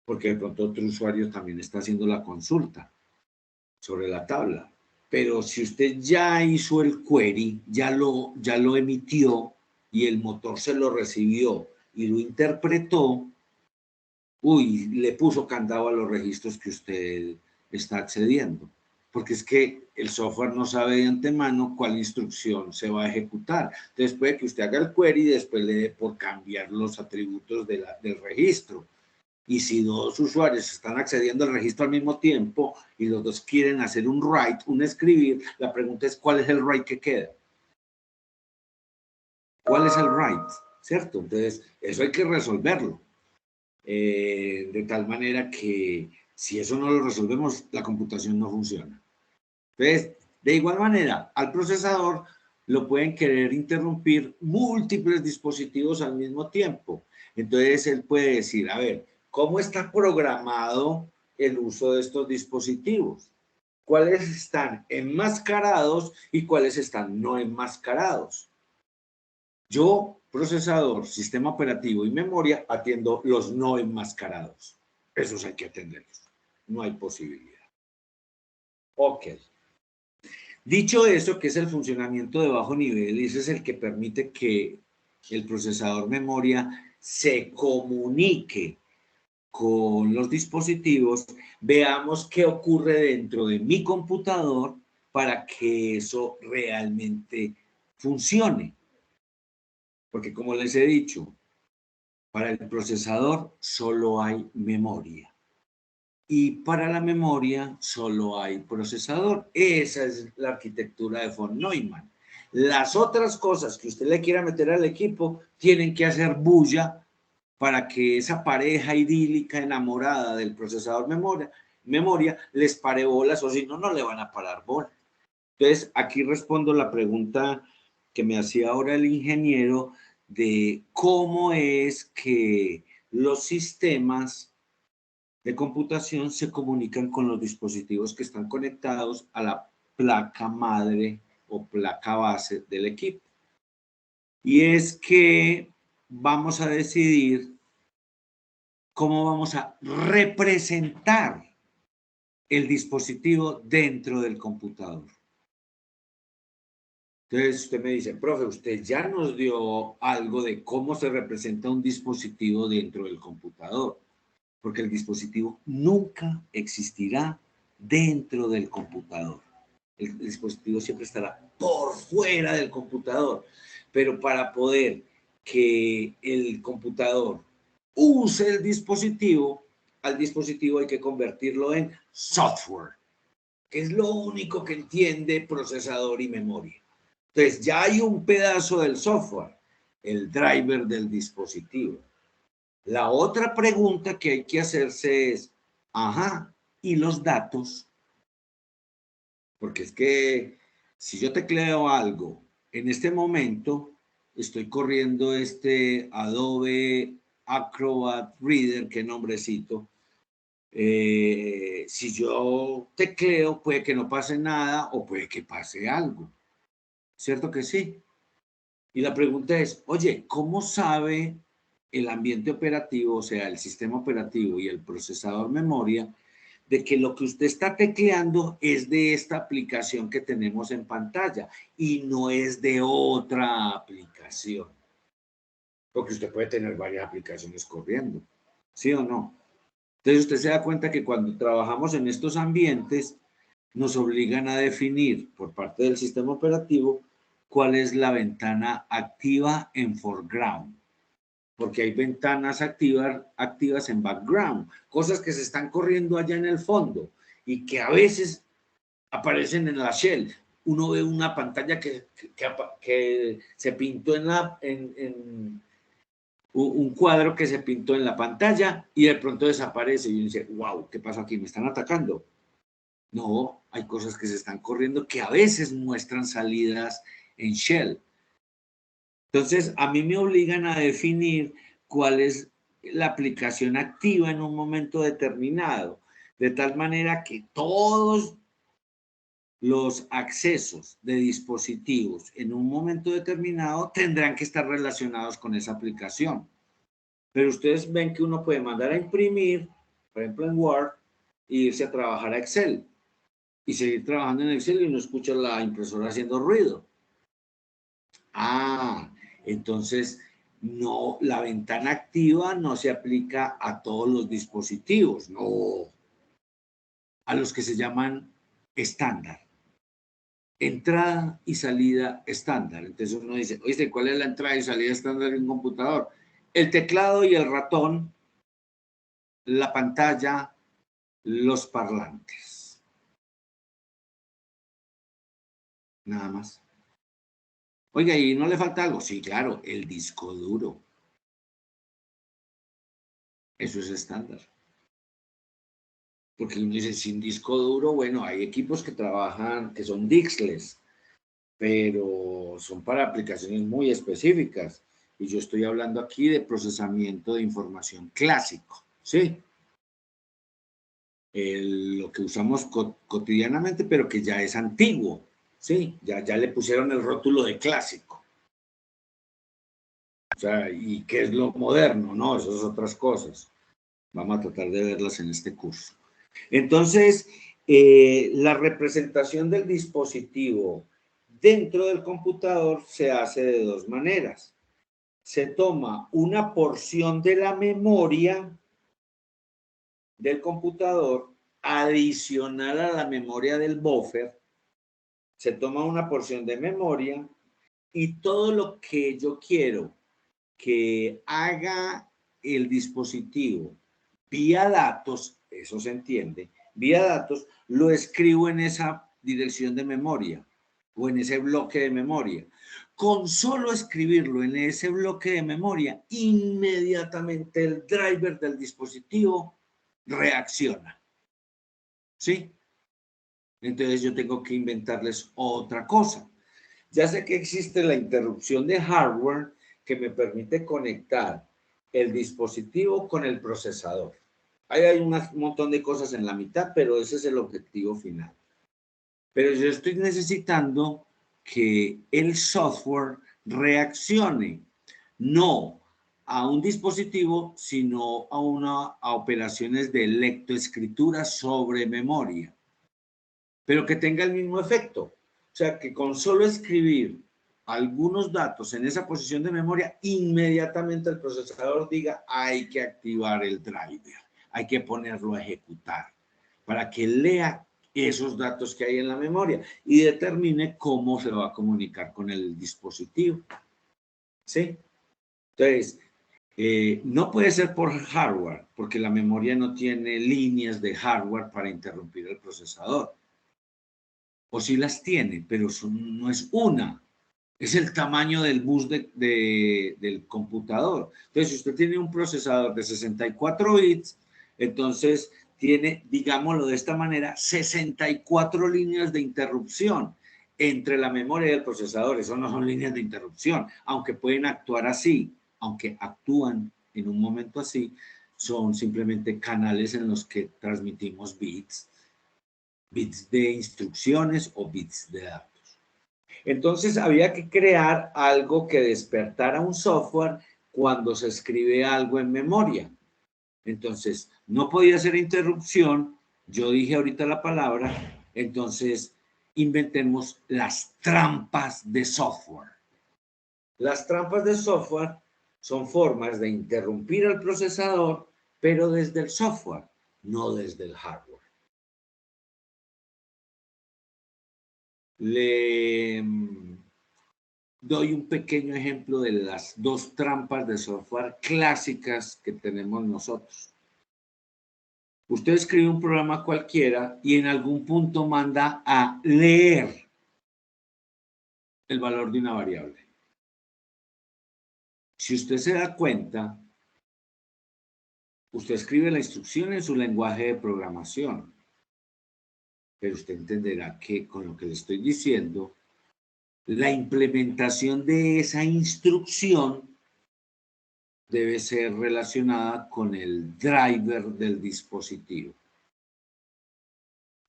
porque de pronto otro usuario también está haciendo la consulta sobre la tabla. Pero si usted ya hizo el query, ya lo emitió y el motor se lo recibió y lo interpretó, uy, le puso candado a los registros que usted está accediendo. Porque es que el software no sabe de antemano cuál instrucción se va a ejecutar. Entonces puede que usted haga el query y después le dé por cambiar los atributos del registro. Y si dos usuarios están accediendo al registro al mismo tiempo y los dos quieren hacer un write, un escribir, la pregunta es ¿cuál es el write que queda? ¿Cuál es el write? ¿Cierto? Entonces, eso hay que resolverlo. De tal manera que si eso no lo resolvemos, la computación no funciona. Entonces, de igual manera, al procesador lo pueden querer interrumpir múltiples dispositivos al mismo tiempo. Entonces, él puede decir, a ver, ¿cómo está programado el uso de estos dispositivos? ¿Cuáles están enmascarados y cuáles están no enmascarados? Yo, procesador, sistema operativo y memoria, atiendo los no enmascarados. Esos hay que atenderlos. No hay posibilidad. Ok. Dicho eso, que es el funcionamiento de bajo nivel, ese es el que permite que el procesador memoria se comunique con los dispositivos, veamos qué ocurre dentro de mi computador para que eso realmente funcione. Porque como les he dicho, para el procesador solo hay memoria. Y para la memoria solo hay procesador. Esa es la arquitectura de von Neumann. Las otras cosas que usted le quiera meter al equipo tienen que hacer bulla para que esa pareja idílica enamorada del procesador memoria les pare bolas, o si no, no le van a parar bolas. Entonces, aquí respondo la pregunta que me hacía ahora el ingeniero de cómo es que los sistemas de computación se comunican con los dispositivos que están conectados a la placa madre o placa base del equipo. Y es que vamos a decidir cómo vamos a representar el dispositivo dentro del computador. Entonces usted me dice, profe, usted ya nos dio algo de cómo se representa un dispositivo dentro del computador, porque el dispositivo nunca existirá dentro del computador. El dispositivo siempre estará por fuera del computador, pero para poder que el computador use el dispositivo, al dispositivo hay que convertirlo en software, que es lo único que entiende procesador y memoria. Entonces ya hay un pedazo del software, el driver del dispositivo. La otra pregunta que hay que hacerse es, ajá, ¿y los datos? Porque es que si yo tecleo algo, en este momento estoy corriendo este Adobe Acrobat Reader, qué nombrecito. Si yo tecleo, puede que no pase nada o puede que pase algo. ¿Cierto que sí? Y la pregunta es, oye, ¿cómo sabe el ambiente operativo, o sea, el sistema operativo y el procesador memoria, de que lo que usted está tecleando es de esta aplicación que tenemos en pantalla y no es de otra aplicación? Porque usted puede tener varias aplicaciones corriendo, ¿sí o no? Entonces usted se da cuenta que cuando trabajamos en estos ambientes, nos obligan a definir por parte del sistema operativo cuál es la ventana activa en foreground, porque hay ventanas activas en background, cosas que se están corriendo allá en el fondo y que a veces aparecen en la shell. Uno ve una pantalla que se pintó en un cuadro que se pintó en la pantalla y de pronto desaparece y uno dice, wow, ¿qué pasa aquí? ¿Me están atacando? No, hay cosas que se están corriendo que a veces muestran salidas en shell. Entonces, a mí me obligan a definir cuál es la aplicación activa en un momento determinado, de tal manera que todos los accesos de dispositivos en un momento determinado tendrán que estar relacionados con esa aplicación. Pero ustedes ven que uno puede mandar a imprimir, por ejemplo en Word, e irse a trabajar a Excel y seguir trabajando en Excel y no escucha la impresora haciendo ruido. Ah, entonces No, la ventana activa no se aplica a todos los dispositivos, no, a los que se llaman estándar. Entrada y salida estándar. Entonces uno dice, oye, ¿cuál es la entrada y salida estándar de un computador? El teclado y el ratón, la pantalla, los parlantes. Nada más. Oiga, ¿y no le falta algo? Sí, claro, el disco duro. Eso es estándar. Porque uno dice, sin disco duro, bueno, hay equipos que trabajan, que son Dixless, pero son para aplicaciones muy específicas. Y yo estoy hablando aquí de procesamiento de información clásico, ¿sí? Lo que usamos cotidianamente, pero que ya es antiguo, ¿sí? Ya le pusieron el rótulo de clásico. O sea, ¿y qué es lo moderno? No, esas son otras cosas. Vamos a tratar de verlas en este curso. Entonces, la representación del dispositivo dentro del computador se hace de dos maneras. Se toma una porción de la memoria del computador adicional a la memoria del buffer. Se toma una porción de memoria y todo lo que yo quiero que haga el dispositivo vía datos, eso se entiende, vía datos, lo escribo en esa dirección de memoria o en ese bloque de memoria. Con solo escribirlo en ese bloque de memoria, inmediatamente el driver del dispositivo reacciona. ¿Sí? Entonces yo tengo que inventarles otra cosa. Ya sé que existe la interrupción de hardware que me permite conectar el dispositivo con el procesador. Ahí hay un montón de cosas en la mitad, pero ese es el objetivo final. Pero yo estoy necesitando que el software reaccione, no a un dispositivo, sino a operaciones de lectoescritura sobre memoria, pero que tenga el mismo efecto. O sea, que con solo escribir algunos datos en esa posición de memoria, inmediatamente el procesador diga, hay que activar el driver, hay que ponerlo a ejecutar, para que lea esos datos que hay en la memoria y determine cómo se va a comunicar con el dispositivo. ¿Sí? Entonces, no puede ser por hardware, porque la memoria no tiene líneas de hardware para interrumpir el procesador. O sí las tiene, pero no es una. Es el tamaño del bus del computador. Entonces, si usted tiene un procesador de 64 bits, entonces tiene, digámoslo de esta manera, 64 líneas de interrupción entre la memoria y el procesador. Eso no son líneas de interrupción, aunque pueden actuar así, aunque actúan en un momento así, son simplemente canales en los que transmitimos bits de instrucciones o bits de datos. Entonces había que crear algo que despertara un software cuando se escribe algo en memoria. Entonces, no podía ser interrupción. Yo dije ahorita la palabra, entonces inventemos las trampas de software. Las trampas de software son formas de interrumpir al procesador, pero desde el software, no desde el hardware. Le doy un pequeño ejemplo de las dos trampas de software clásicas que tenemos nosotros. Usted escribe un programa cualquiera y en algún punto manda a leer el valor de una variable. Si usted se da cuenta, usted escribe la instrucción en su lenguaje de programación, pero usted entenderá que con lo que le estoy diciendo, la implementación de esa instrucción debe ser relacionada con el driver del dispositivo.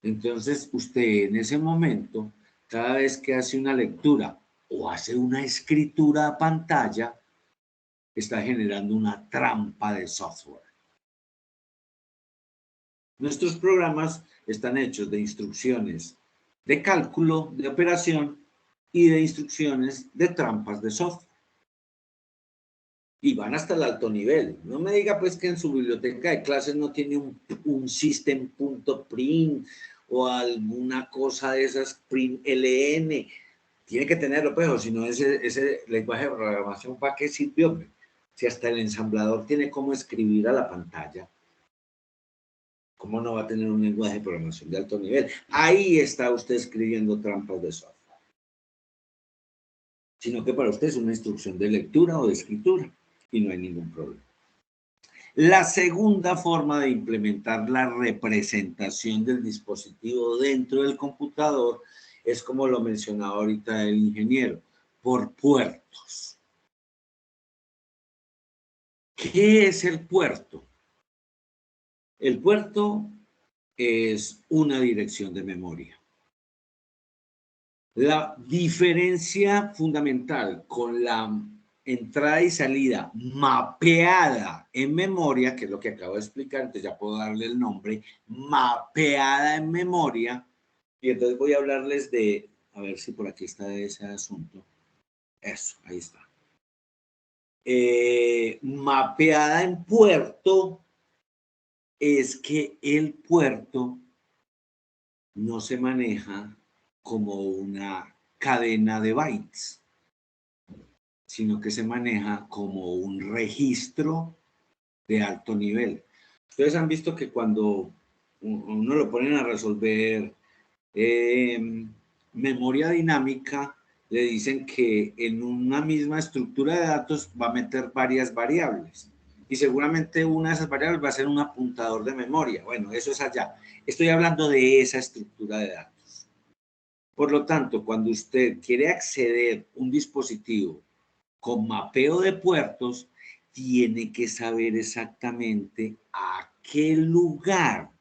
Entonces, usted en ese momento, cada vez que hace una lectura o hace una escritura a pantalla, está generando una trampa de software. Nuestros programas están hechos de instrucciones de cálculo, de operación y de instrucciones de trampas de software. y van hasta el alto nivel. No me diga pues que en su biblioteca de clases no tiene un system.print o alguna cosa de esas print LN. Tiene que tenerlo, pues, o si no, ese lenguaje de programación, ¿para qué sirvió? Si hasta el ensamblador tiene cómo escribir a la pantalla, ¿cómo no va a tener un lenguaje de programación de alto nivel? Ahí está usted escribiendo trampas de software. Sino que para usted es una instrucción de lectura o de escritura y no hay ningún problema. La segunda forma de implementar la representación del dispositivo dentro del computador es como lo mencionaba ahorita el ingeniero, por puertos. ¿Qué es el puerto? El puerto es una dirección de memoria. La diferencia fundamental con la entrada y salida mapeada en memoria, que es lo que acabo de explicar, entonces ya puedo darle el nombre, mapeada en memoria, y entonces voy a hablarles de, a ver si por aquí está ese asunto. Eso, ahí está. Mapeada en puerto es que el puerto no se maneja como una cadena de bytes, sino que se maneja como un registro de alto nivel. Ustedes han visto que cuando uno lo ponen a resolver memoria dinámica, le dicen que en una misma estructura de datos va a meter varias variables. Y seguramente una de esas variables va a ser un apuntador de memoria. Bueno, eso es allá. Estoy hablando de esa estructura de datos. Por lo tanto, cuando usted quiere acceder a un dispositivo con mapeo de puertos, tiene que saber exactamente a qué lugar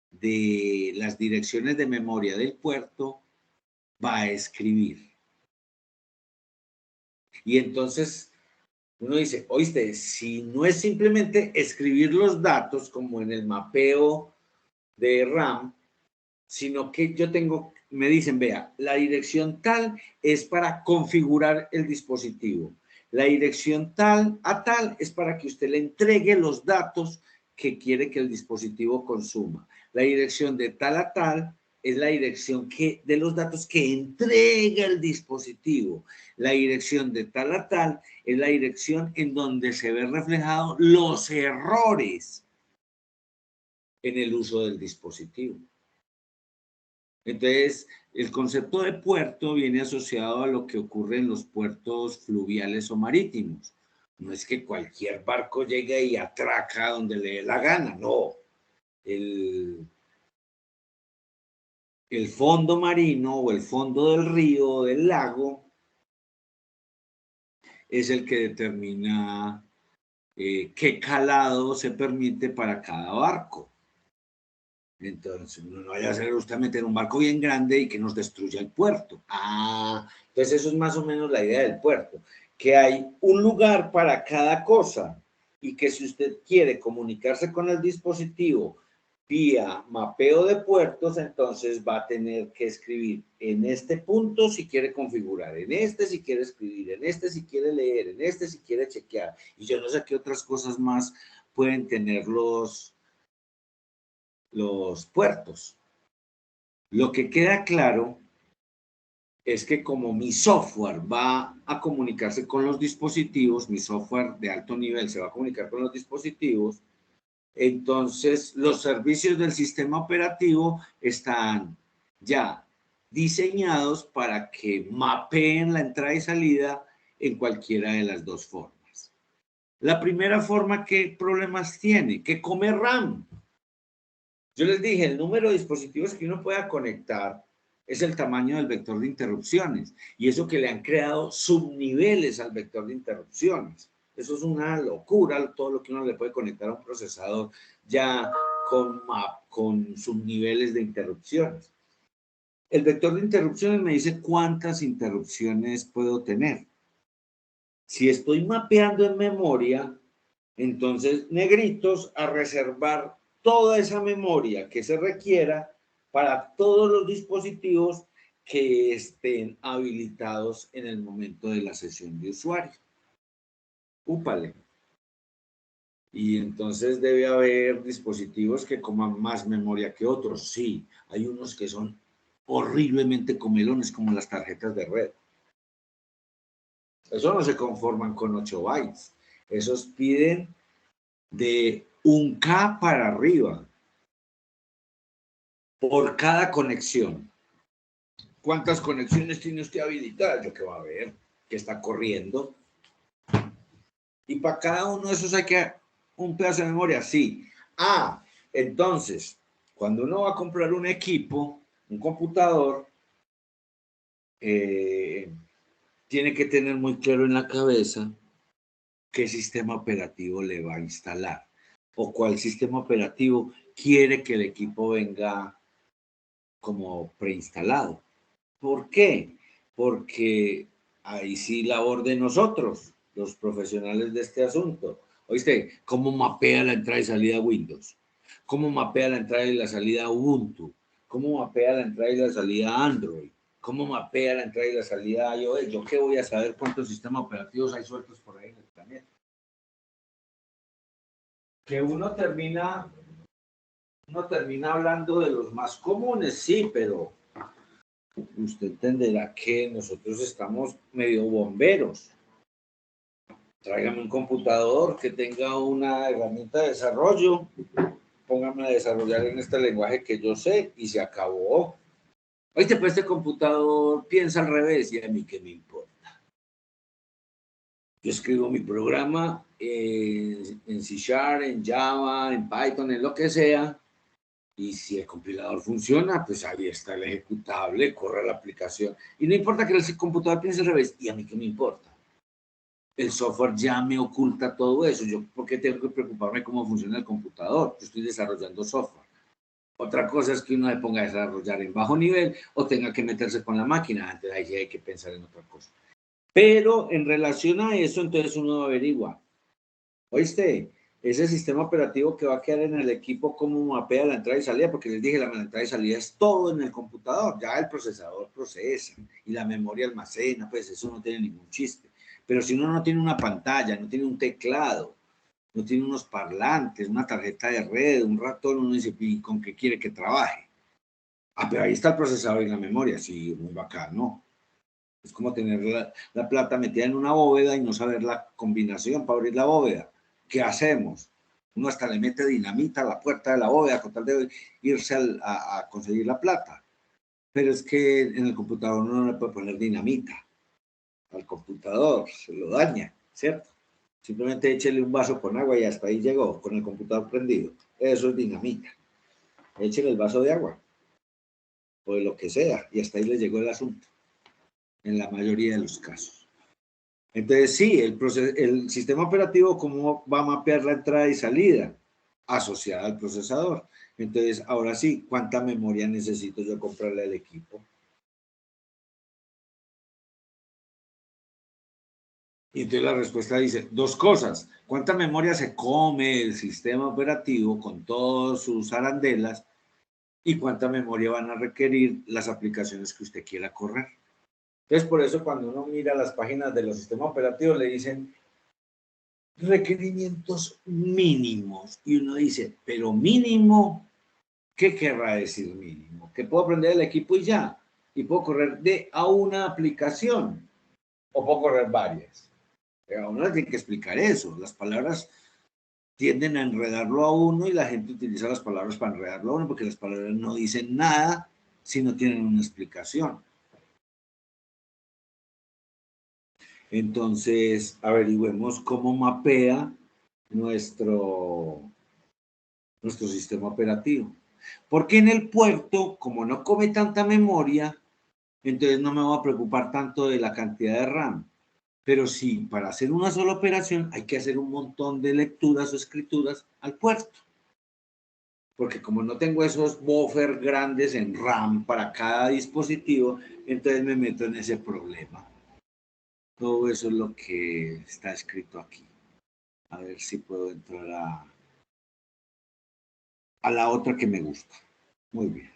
de las direcciones de memoria del puerto va a escribir. Y entonces uno dice, oíste, si no es simplemente escribir los datos como en el mapeo de RAM, sino que yo tengo, me dicen, vea, la dirección tal es para configurar el dispositivo. La dirección tal a tal es para que usted le entregue los datos que quiere que el dispositivo consuma. La dirección de tal a tal es la dirección de los datos que entrega el dispositivo. La dirección de tal a tal es la dirección en donde se ven reflejados los errores en el uso del dispositivo. Entonces, el concepto de puerto viene asociado a lo que ocurre en los puertos fluviales o marítimos. No es que cualquier barco llegue y atraca donde le dé la gana, no. El fondo marino o el fondo del río o del lago es el que determina qué calado se permite para cada barco. Entonces, no vaya a ser usted meter un barco bien grande y que nos destruya el puerto. Entonces eso es más o menos la idea del puerto, que hay un lugar para cada cosa y que si usted quiere comunicarse con el dispositivo vía mapeo de puertos, entonces va a tener que escribir en este punto si quiere configurar, en este si quiere escribir, en este si quiere leer, en este si quiere chequear. Y yo no sé qué otras cosas más pueden tener los puertos. Lo que queda claro es que como mi software va a comunicarse con los dispositivos, mi software de alto nivel se va a comunicar con los dispositivos, entonces los servicios del sistema operativo están ya diseñados para que mapeen la entrada y salida en cualquiera de las dos formas. La primera forma, ¿qué problemas tiene? Que come RAM. Yo les dije, el número de dispositivos que uno pueda conectar es el tamaño del vector de interrupciones. Y eso que le han creado subniveles al vector de interrupciones. Eso es una locura, todo lo que uno le puede conectar a un procesador ya con subniveles de interrupciones. El vector de interrupciones me dice cuántas interrupciones puedo tener. Si estoy mapeando en memoria, entonces negritos a reservar toda esa memoria que se requiera para todos los dispositivos que estén habilitados en el momento de la sesión de usuario. úpale. Y entonces debe haber dispositivos que coman más memoria que otros. Sí, hay unos que son horriblemente comelones, como las tarjetas de red. Eso no se conforman con 8 bytes. Esos piden de 1K para arriba por cada conexión. ¿Cuántas conexiones tiene usted habilitadas? Yo qué va a ver, que está corriendo. Y para cada uno de esos hay que un pedazo de memoria, sí. Entonces, cuando uno va a comprar un equipo, un computador, tiene que tener muy claro en la cabeza qué sistema operativo le va a instalar o cuál sistema operativo quiere que el equipo venga como preinstalado. ¿Por qué? Porque ahí sí labor de nosotros, los profesionales de este asunto. ¿Oíste? ¿Cómo mapea la entrada y salida Windows? ¿Cómo mapea la entrada y la salida Ubuntu? ¿Cómo mapea la entrada y la salida Android? ¿Cómo mapea la entrada y la salida iOS? ¿Yo qué voy a saber cuántos sistemas operativos hay sueltos por ahí en el planeta? Que uno termina hablando de los más comunes, sí, pero usted entenderá que nosotros estamos medio bomberos. Tráigame un computador que tenga una herramienta de desarrollo, póngame a desarrollar en este lenguaje que yo sé y se acabó. Oíste, pues este computador piensa al revés y a mí qué me importa. Yo escribo mi programa en C Sharp, en Java, en Python, en lo que sea, y si el compilador funciona, pues ahí está el ejecutable, corre la aplicación. Y no importa que el computador piense al revés, y a mí qué me importa. El software ya me oculta todo eso. Yo, ¿por qué tengo que preocuparme cómo funciona el computador? Yo estoy desarrollando software. Otra cosa es que uno se ponga a desarrollar en bajo nivel o tenga que meterse con la máquina. Antes ahí hay que pensar en otra cosa. Pero en relación a eso, entonces uno averigua. ¿Oíste? Ese sistema operativo que va a quedar en el equipo, ¿cómo mapea la entrada y salida? Porque les dije, la entrada y salida es todo en el computador. Ya el procesador procesa y la memoria almacena, pues eso no tiene ningún chiste. Pero si uno no tiene una pantalla, no tiene un teclado, no tiene unos parlantes, una tarjeta de red, un ratón, uno dice, ¿y con qué quiere que trabaje? Pero ahí está el procesador y la memoria, sí, muy bacano. Es como tener la plata metida en una bóveda y no saber la combinación para abrir la bóveda. ¿Qué hacemos? Uno hasta le mete dinamita a la puerta de la bóveda con tal de irse a conseguir la plata. Pero es que en el computador uno no le puede poner dinamita al computador, se lo daña, ¿cierto? Simplemente échele un vaso con agua y hasta ahí llegó, con el computador prendido. Eso es dinamita. Échele el vaso de agua, o de lo que sea, y hasta ahí le llegó el asunto, en la mayoría de los casos. Entonces, sí, el sistema operativo, ¿cómo va a mapear la entrada y salida? Asociada al procesador. Entonces, ahora sí, ¿cuánta memoria necesito yo comprarle al equipo? Y entonces la respuesta dice dos cosas. ¿Cuánta memoria se come el sistema operativo con todas sus arandelas? ¿Y cuánta memoria van a requerir las aplicaciones que usted quiera correr? Entonces, por eso cuando uno mira las páginas de los sistemas operativos, le dicen requerimientos mínimos. Y uno dice, pero mínimo, ¿qué querrá decir mínimo? Que puedo aprender el equipo y ya. Y puedo correr a una aplicación. O puedo correr varias. Pero a uno le tiene que explicar eso. Las palabras tienden a enredarlo a uno y la gente utiliza las palabras para enredarlo a uno porque las palabras no dicen nada si no tienen una explicación. Entonces, averigüemos cómo mapea nuestro sistema operativo. Porque en el puerto, como no come tanta memoria, entonces no me voy a preocupar tanto de la cantidad de RAM. Pero sí, para hacer una sola operación hay que hacer un montón de lecturas o escrituras al puerto. Porque como no tengo esos buffers grandes en RAM para cada dispositivo, entonces me meto en ese problema. Todo eso es lo que está escrito aquí. A ver si puedo entrar a la otra que me gusta. Muy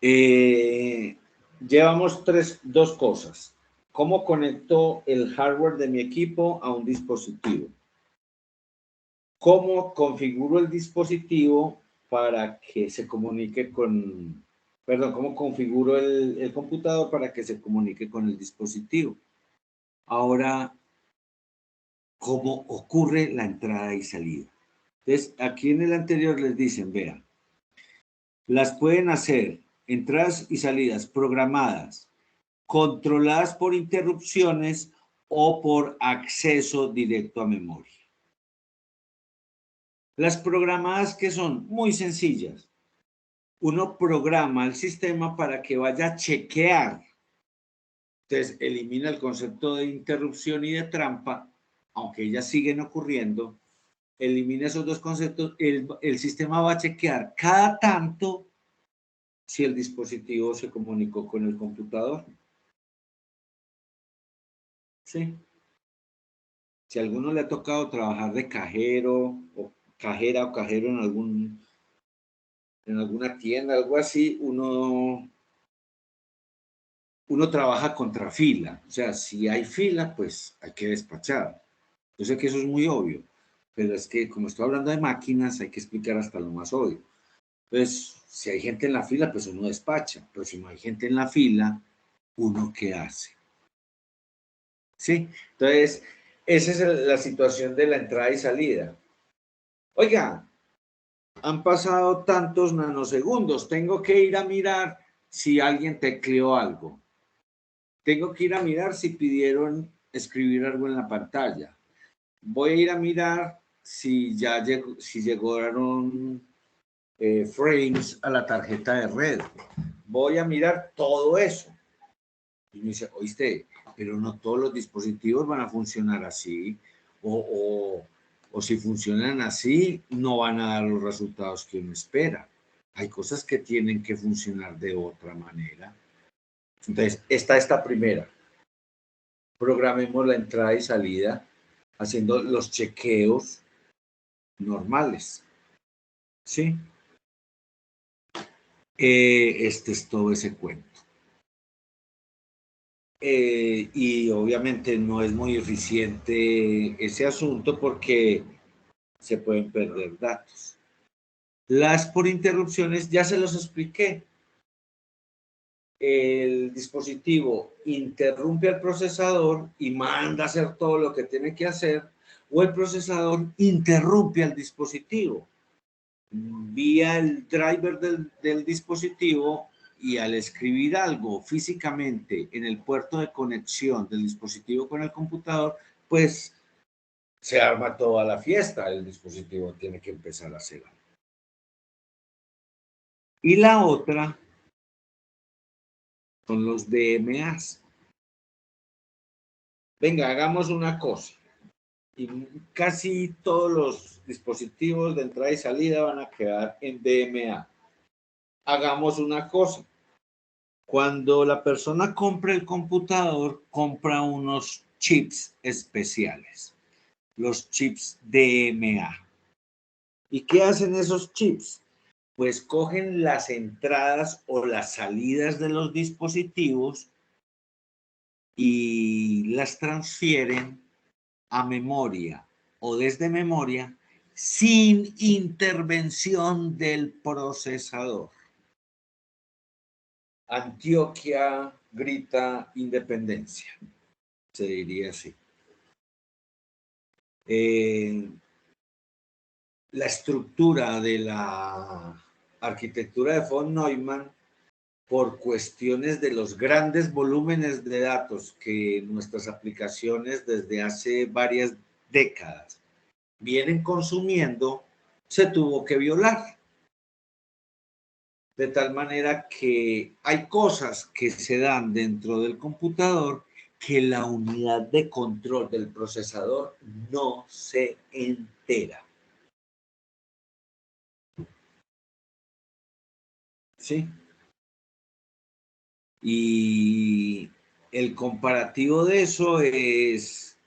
bien. Llevamos dos cosas. ¿Cómo conecto el hardware de mi equipo a un dispositivo? ¿Cómo configuro el dispositivo para que se comunique con, perdón, cómo configuro el computador para que se comunique con el dispositivo? Ahora, ¿cómo ocurre la entrada y salida? Entonces, aquí en el anterior les dicen, vean, las pueden hacer entradas y salidas programadas, controladas por interrupciones o por acceso directo a memoria. Las programadas que son muy sencillas. Uno programa el sistema para que vaya a chequear. Entonces, elimina el concepto de interrupción y de trampa, aunque ellas siguen ocurriendo. Elimina esos dos conceptos. El sistema va a chequear cada tanto si el dispositivo se comunicó con el computador. ¿Sí? Si a alguno le ha tocado trabajar de cajero o cajera o cajero en alguna tienda, algo así, uno trabaja contra fila. O sea, si hay fila, pues hay que despachar. Yo sé que eso es muy obvio, pero es que como estoy hablando de máquinas, hay que explicar hasta lo más obvio. Entonces, si hay gente en la fila, pues uno despacha. Pero si no hay gente en la fila, ¿uno qué hace? ¿Sí? Entonces, esa es la situación de la entrada y salida. Oiga, han pasado tantos nanosegundos, tengo que ir a mirar si alguien tecleó algo. Tengo que ir a mirar si pidieron escribir algo en la pantalla. Voy a ir a mirar si ya llegaron frames a la tarjeta de red. Voy a mirar todo eso. Y me dice, oíste, pero no todos los dispositivos van a funcionar así. O si funcionan así, no van a dar los resultados que uno espera. Hay cosas que tienen que funcionar de otra manera. Entonces, esta primera. Programemos la entrada y salida haciendo los chequeos normales. ¿Sí? Este es todo ese cuento. Y obviamente no es muy eficiente ese asunto porque se pueden perder datos. Las por interrupciones ya se los expliqué. El dispositivo interrumpe al procesador y manda a hacer todo lo que tiene que hacer, o el procesador interrumpe al dispositivo vía el driver del dispositivo, y al escribir algo físicamente en el puerto de conexión del dispositivo con el computador, pues se arma toda la fiesta. El dispositivo tiene que empezar a hacer algo. Y la otra son los DMAs. Venga, hagamos una cosa. Y casi todos los dispositivos de entrada y salida van a quedar en DMA. Hagamos una cosa. Cuando la persona compra el computador, compra unos chips especiales, los chips DMA. ¿Y qué hacen esos chips? Pues cogen las entradas o las salidas de los dispositivos y las transfieren a memoria o desde memoria sin intervención del procesador. Antioquia grita independencia, se diría así. La estructura de la arquitectura de von Neumann, por cuestiones de los grandes volúmenes de datos que nuestras aplicaciones desde hace varias décadas vienen consumiendo, se tuvo que violar. De tal manera que hay cosas que se dan dentro del computador que la unidad de control del procesador no se entera. ¿Sí? Y el comparativo de eso es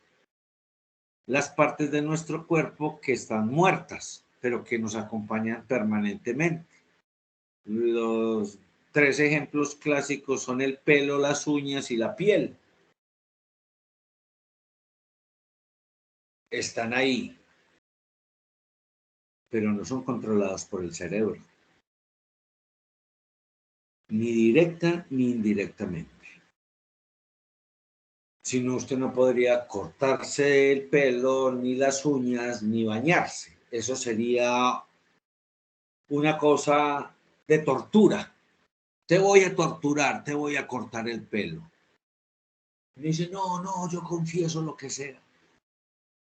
las partes de nuestro cuerpo que están muertas, pero que nos acompañan permanentemente. Los 3 ejemplos clásicos son el pelo, las uñas y la piel. están ahí, pero no son controlados por el cerebro, ni directa ni indirectamente. Si no, usted no podría cortarse el pelo, ni las uñas, ni bañarse. Eso sería una cosa de tortura. Te voy a torturar, te voy a cortar el pelo. Y dice, no, yo confieso lo que sea.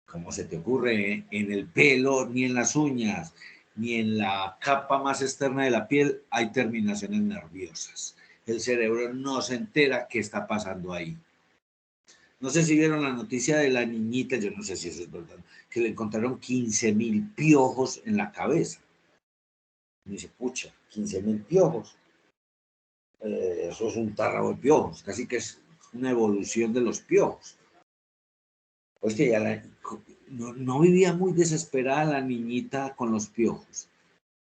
¿Cómo se te ocurre? En el pelo, ni en las uñas, ni en la capa más externa de la piel hay terminaciones nerviosas. El cerebro no se entera qué está pasando ahí. No sé si vieron la noticia de la niñita, yo no sé si eso es verdad, que le encontraron 15,000 piojos en la cabeza. Y dice, pucha, 15,000 piojos. Eso es un tarro de piojos, casi que es una evolución de los piojos. Pues que ya no vivía muy desesperada la niñita con los piojos.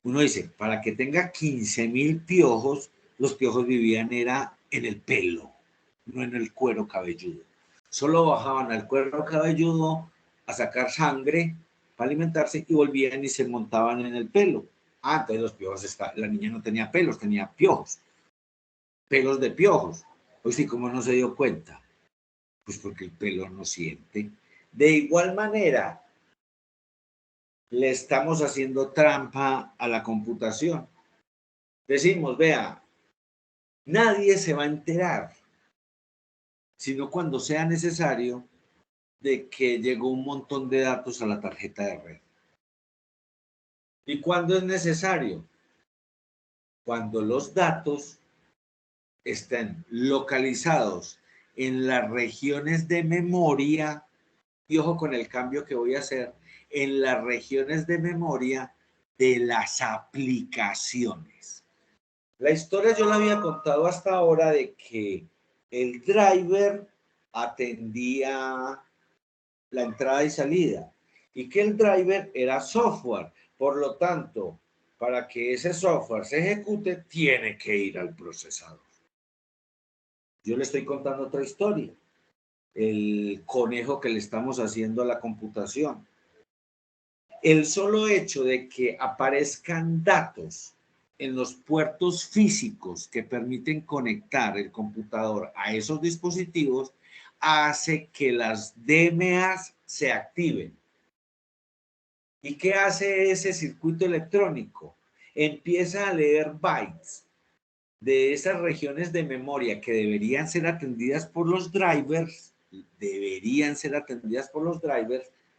Uno dice, para que tenga 15,000 piojos, los piojos vivían era en el pelo, no en el cuero cabelludo. Solo bajaban al cuero cabelludo a sacar sangre para alimentarse y volvían y se montaban en el pelo. Entonces los piojos, la niña no tenía pelos, tenía piojos. Pelos de piojos. Pues sí, ¿cómo no se dio cuenta? Pues porque el pelo no siente. De igual manera, le estamos haciendo trampa a la computación. Decimos, vea, nadie se va a enterar, sino cuando sea necesario, de que llegó un montón de datos a la tarjeta de red. ¿Y cuándo es necesario? Cuando los datos estén localizados en las regiones de memoria, y ojo con el cambio que voy a hacer, en las regiones de memoria de las aplicaciones. La historia yo la había contado hasta ahora de que el driver atendía la entrada y salida y que el driver era software. Por lo tanto, para que ese software se ejecute, tiene que ir al procesador. Yo le estoy contando otra historia. El conejo que le estamos haciendo a la computación. El solo hecho de que aparezcan datos en los puertos físicos que permiten conectar el computador a esos dispositivos hace que las DMAs se activen. ¿Y qué hace ese circuito electrónico? Empieza a leer bytes de esas regiones de memoria que deberían ser atendidas por los drivers,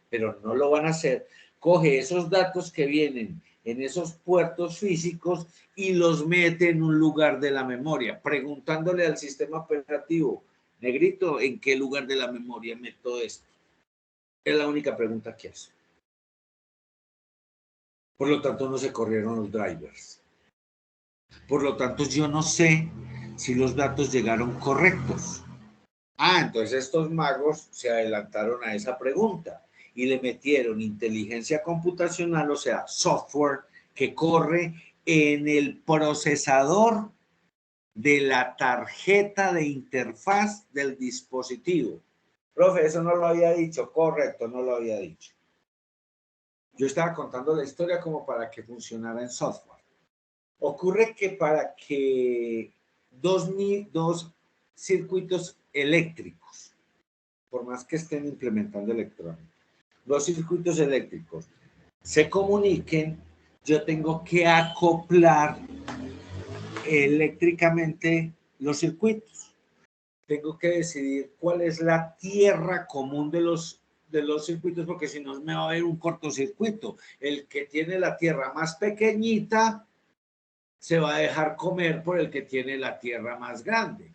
pero no lo van a hacer. Coge esos datos que vienen en esos puertos físicos y los mete en un lugar de la memoria, preguntándole al sistema operativo, negrito, ¿en qué lugar de la memoria meto esto? Es la única pregunta que hace. Por lo tanto, no se corrieron los drivers. Por lo tanto, yo no sé si los datos llegaron correctos. Entonces estos magos se adelantaron a esa pregunta y le metieron inteligencia computacional, o sea, software que corre en el procesador de la tarjeta de interfaz del dispositivo. Profe, eso no lo había dicho. Correcto, no lo había dicho. Yo estaba contando la historia como para que funcionara en software. Ocurre que para que dos circuitos eléctricos, por más que estén implementando electrónica, dos circuitos eléctricos se comuniquen, yo tengo que acoplar eléctricamente los circuitos. Tengo que decidir cuál es la tierra común de los circuitos, porque si no me va a haber un cortocircuito. El que tiene la tierra más pequeñita se va a dejar comer por el que tiene la tierra más grande.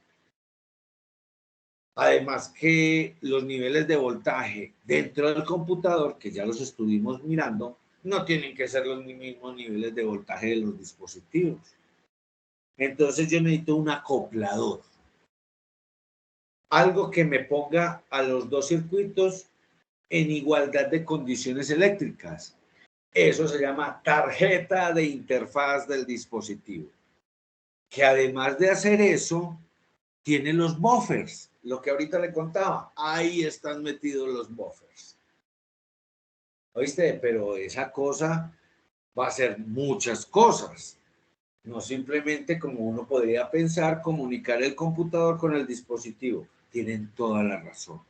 Además que los niveles de voltaje dentro del computador, que ya los estuvimos mirando, no tienen que ser los mismos niveles de voltaje de los dispositivos. Entonces yo necesito un acoplador. Algo que me ponga a los dos circuitos en igualdad de condiciones eléctricas. Eso se llama tarjeta de interfaz del dispositivo. Que además de hacer eso, tiene los buffers, lo que ahorita le contaba. Ahí están metidos los buffers. ¿Oíste? Pero esa cosa va a ser muchas cosas. No simplemente como uno podría pensar, comunicar el computador con el dispositivo. Tienen toda la razón.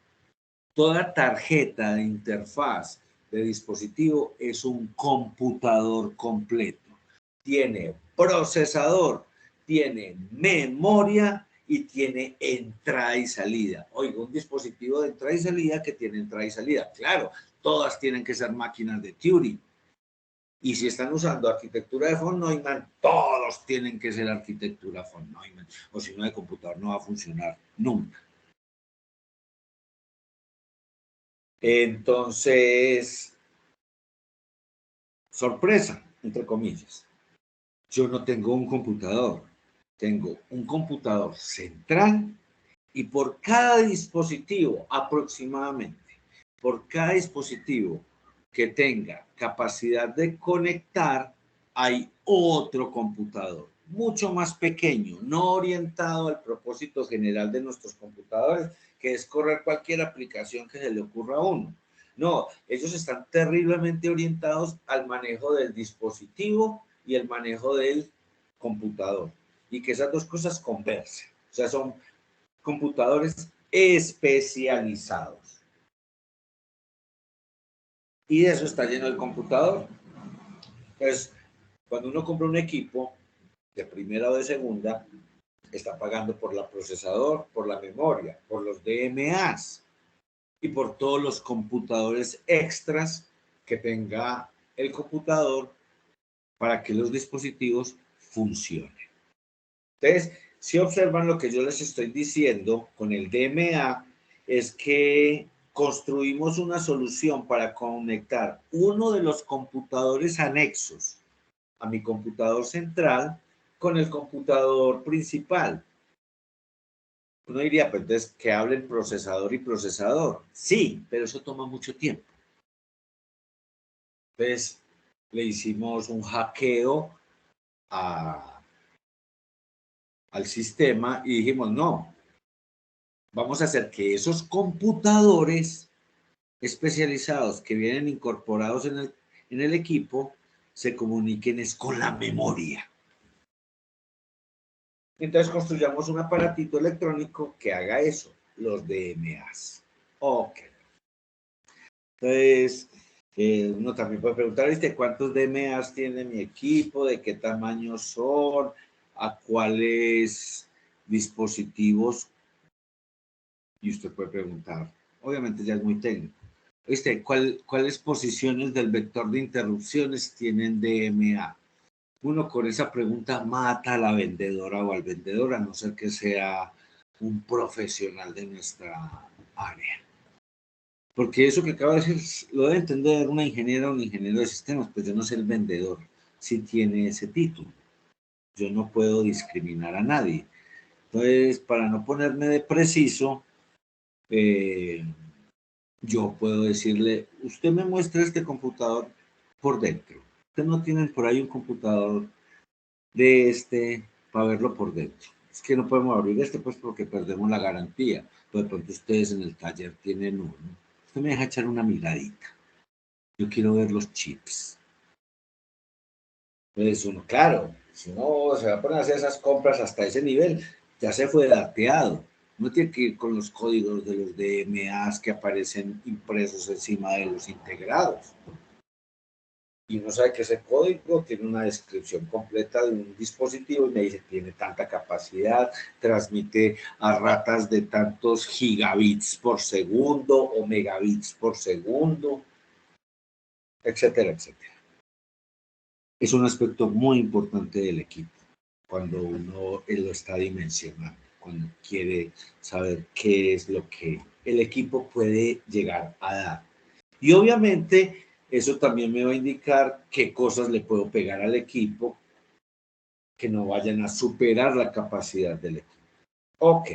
Toda tarjeta de interfaz de dispositivo es un computador completo. Tiene procesador, tiene memoria y tiene entrada y salida. Oiga, un dispositivo de entrada y salida que tiene entrada y salida. Claro, todas tienen que ser máquinas de Turing. Y si están usando arquitectura de von Neumann, todos tienen que ser arquitectura von Neumann. O si no, el computador no va a funcionar nunca. Entonces, sorpresa, entre comillas. Yo no tengo un computador. Tengo un computador central y por cada dispositivo aproximadamente, por cada dispositivo que tenga capacidad de conectar, hay otro computador, mucho más pequeño, no orientado al propósito general de nuestros computadores, que es correr cualquier aplicación que se le ocurra a uno. No, ellos están terriblemente orientados al manejo del dispositivo y el manejo del computador, y que esas dos cosas conversen. O sea, son computadores especializados. Y de eso está lleno el computador. Entonces, cuando uno compra un equipo de primera o de segunda, está pagando por el procesador, por la memoria, por los DMAs y por todos los computadores extras que tenga el computador para que los dispositivos funcionen. Entonces, si observan lo que yo les estoy diciendo con el DMA, es que construimos una solución para conectar uno de los computadores anexos a mi computador central con el computador principal. Uno diría, pues entonces, que hablen procesador y procesador. Sí, pero eso toma mucho tiempo. Entonces, le hicimos un hackeo al sistema y dijimos, no, vamos a hacer que esos computadores especializados que vienen incorporados en el equipo se comuniquen es con la memoria. Entonces construyamos un aparatito electrónico que haga eso, los DMAs. Ok. Entonces, uno también puede preguntar, ¿viste cuántos DMAs tiene mi equipo? ¿De qué tamaño son? ¿A cuáles dispositivos? Y usted puede preguntar, obviamente ya es muy técnico, ¿viste cuáles posiciones del vector de interrupciones tienen DMA? Uno con esa pregunta mata a la vendedora o al vendedor, a no ser que sea un profesional de nuestra área. Porque eso que acabo de decir lo debe entender una ingeniera o un ingeniero de sistemas, pues yo no sé el vendedor si tiene ese título. Yo no puedo discriminar a nadie. Entonces, para no ponerme de preciso, yo puedo decirle, usted me muestra este computador por dentro. Usted no tiene por ahí un computador de este para verlo por dentro. Es que no podemos abrir este pues porque perdemos la garantía. Pero de pronto ustedes en el taller tienen uno. Usted me deja echar una miradita. Yo quiero ver los chips. Entonces uno, claro, si uno se va a poner a hacer esas compras hasta ese nivel, ya se fue dateado. No tiene que ir con los códigos de los DMAs que aparecen impresos encima de los integrados. Y uno sabe que ese código tiene una descripción completa de un dispositivo y me dice, tiene tanta capacidad, transmite a ratas de tantos gigabits por segundo o megabits por segundo, etcétera, etcétera. Es un aspecto muy importante del equipo cuando uno lo está dimensionando, cuando quiere saber qué es lo que el equipo puede llegar a dar. Y obviamente eso también me va a indicar qué cosas le puedo pegar al equipo que no vayan a superar la capacidad del equipo. Ok.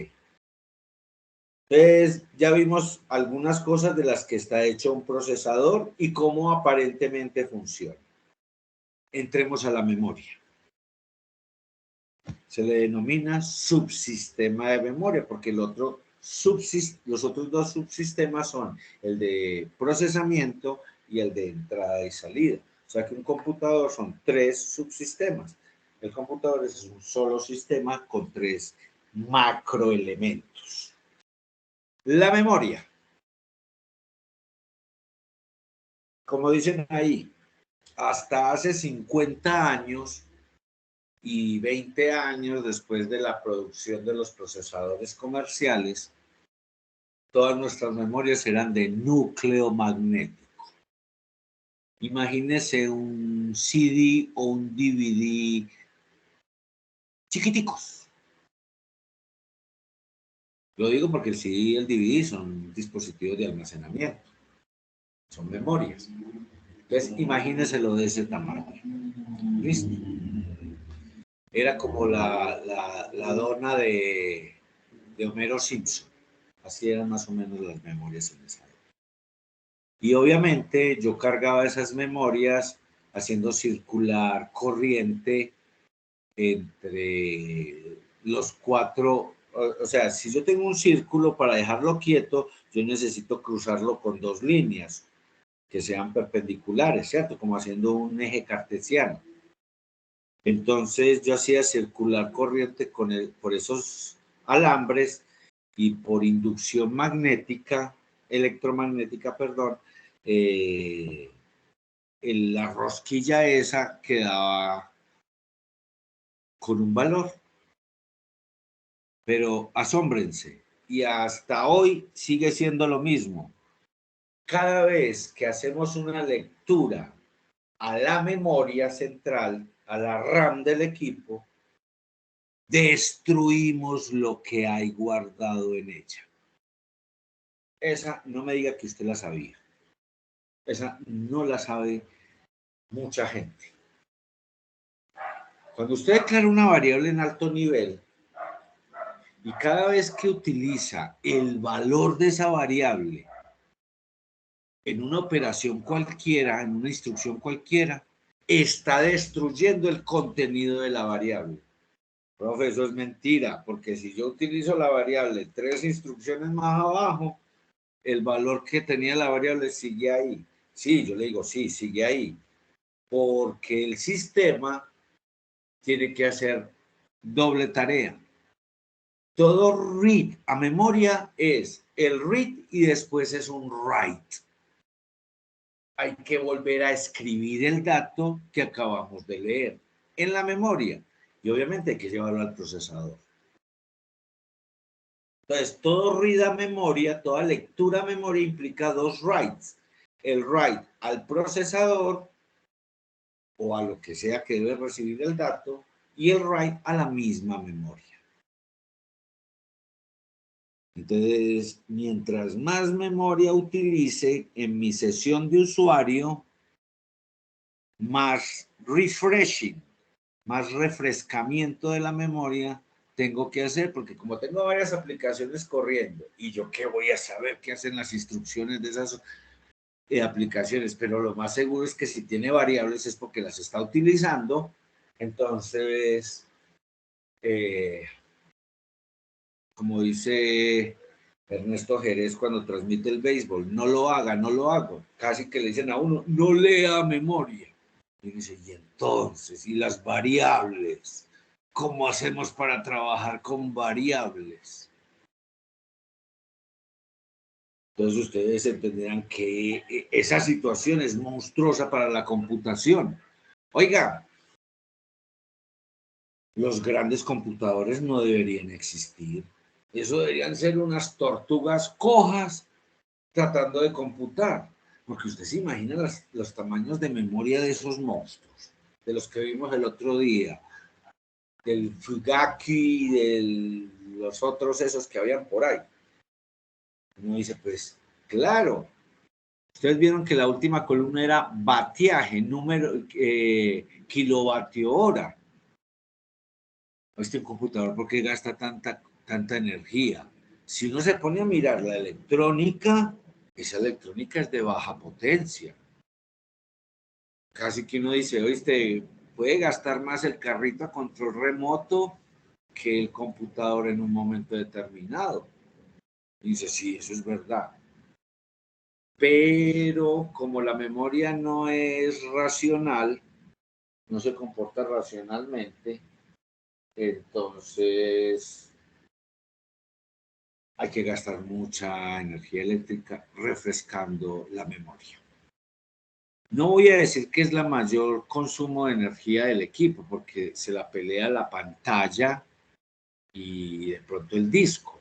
Entonces ya vimos algunas cosas de las que está hecho un procesador y cómo aparentemente funciona. Entremos a la memoria. Se le denomina subsistema de memoria porque los otros dos subsistemas son el de procesamiento y el de entrada y salida. O sea que un computador son 3 subsistemas. El computador es un solo sistema con 3 macroelementos. La memoria. Como dicen ahí, hasta hace 50 años y 20 años después de la producción de los procesadores comerciales, todas nuestras memorias eran de núcleo magnético. Imagínese un CD o un DVD chiquiticos. Lo digo porque el CD y el DVD son dispositivos de almacenamiento, son memorias. Entonces, imagínenselo de ese tamaño. ¿Listo? Era como la dona de Homero Simpson. Así eran más o menos las memorias en esa época. Y obviamente yo cargaba esas memorias haciendo circular corriente entre los 4, o sea, si yo tengo un círculo para dejarlo quieto, yo necesito cruzarlo con 2 líneas que sean perpendiculares, ¿cierto? Como haciendo un eje cartesiano. Entonces yo hacía circular corriente por esos alambres y por inducción magnética, electromagnética, perdón, la rosquilla esa quedaba con un valor. Pero asómbrense, y hasta hoy sigue siendo lo mismo. Cada vez que hacemos una lectura a la memoria central, a la RAM del equipo, destruimos lo que hay guardado en ella. Esa no me diga que usted la sabía. Esa no la sabe mucha gente. Cuando usted declara una variable en alto nivel y cada vez que utiliza el valor de esa variable en una operación cualquiera, en una instrucción cualquiera, está destruyendo el contenido de la variable. Profe, eso es mentira, porque si yo utilizo la variable 3 instrucciones más abajo, el valor que tenía la variable sigue ahí. Sí, yo le digo, sí, sigue ahí, porque el sistema tiene que hacer doble tarea. Todo read a memoria es el read y después es un write. Hay que volver a escribir el dato que acabamos de leer en la memoria y obviamente hay que llevarlo al procesador. Entonces, todo read a memoria, toda lectura a memoria implica 2 writes. El write al procesador o a lo que sea que debe recibir el dato y el write a la misma memoria. Entonces, mientras más memoria utilice en mi sesión de usuario, más refreshing, más refrescamiento de la memoria tengo que hacer, porque como tengo varias aplicaciones corriendo, y yo qué voy a saber qué hacen las instrucciones de esas aplicaciones, pero lo más seguro es que si tiene variables es porque las está utilizando, entonces, como dice Ernesto Jerez cuando transmite el béisbol, no lo haga, no lo hago, casi que le dicen a uno, no lea memoria. Y dice, y entonces, ¿y las variables? ¿Cómo hacemos para trabajar con variables? Entonces ustedes entenderán que esa situación es monstruosa para la computación. Oiga, los grandes computadores no deberían existir. Eso deberían ser unas tortugas cojas tratando de computar. Porque usted se imagina los tamaños de memoria de esos monstruos, de los que vimos el otro día, del Fugaki, de los otros esos que habían por ahí. Uno dice, pues, claro. Ustedes vieron que la última columna era batiaje, número, kilovatio hora. Este computador, ¿por qué gasta tanta energía? Si uno se pone a mirar la electrónica, esa electrónica es de baja potencia. Casi que uno dice, oíste, puede gastar más el carrito a control remoto que el computador en un momento determinado. Y dice, sí, eso es verdad. pero como la memoria no es racional, no se comporta racionalmente, entonces hay que gastar mucha energía eléctrica refrescando la memoria. No voy a decir que es la mayor consumo de energía del equipo, porque se la pelea la pantalla y de pronto el disco,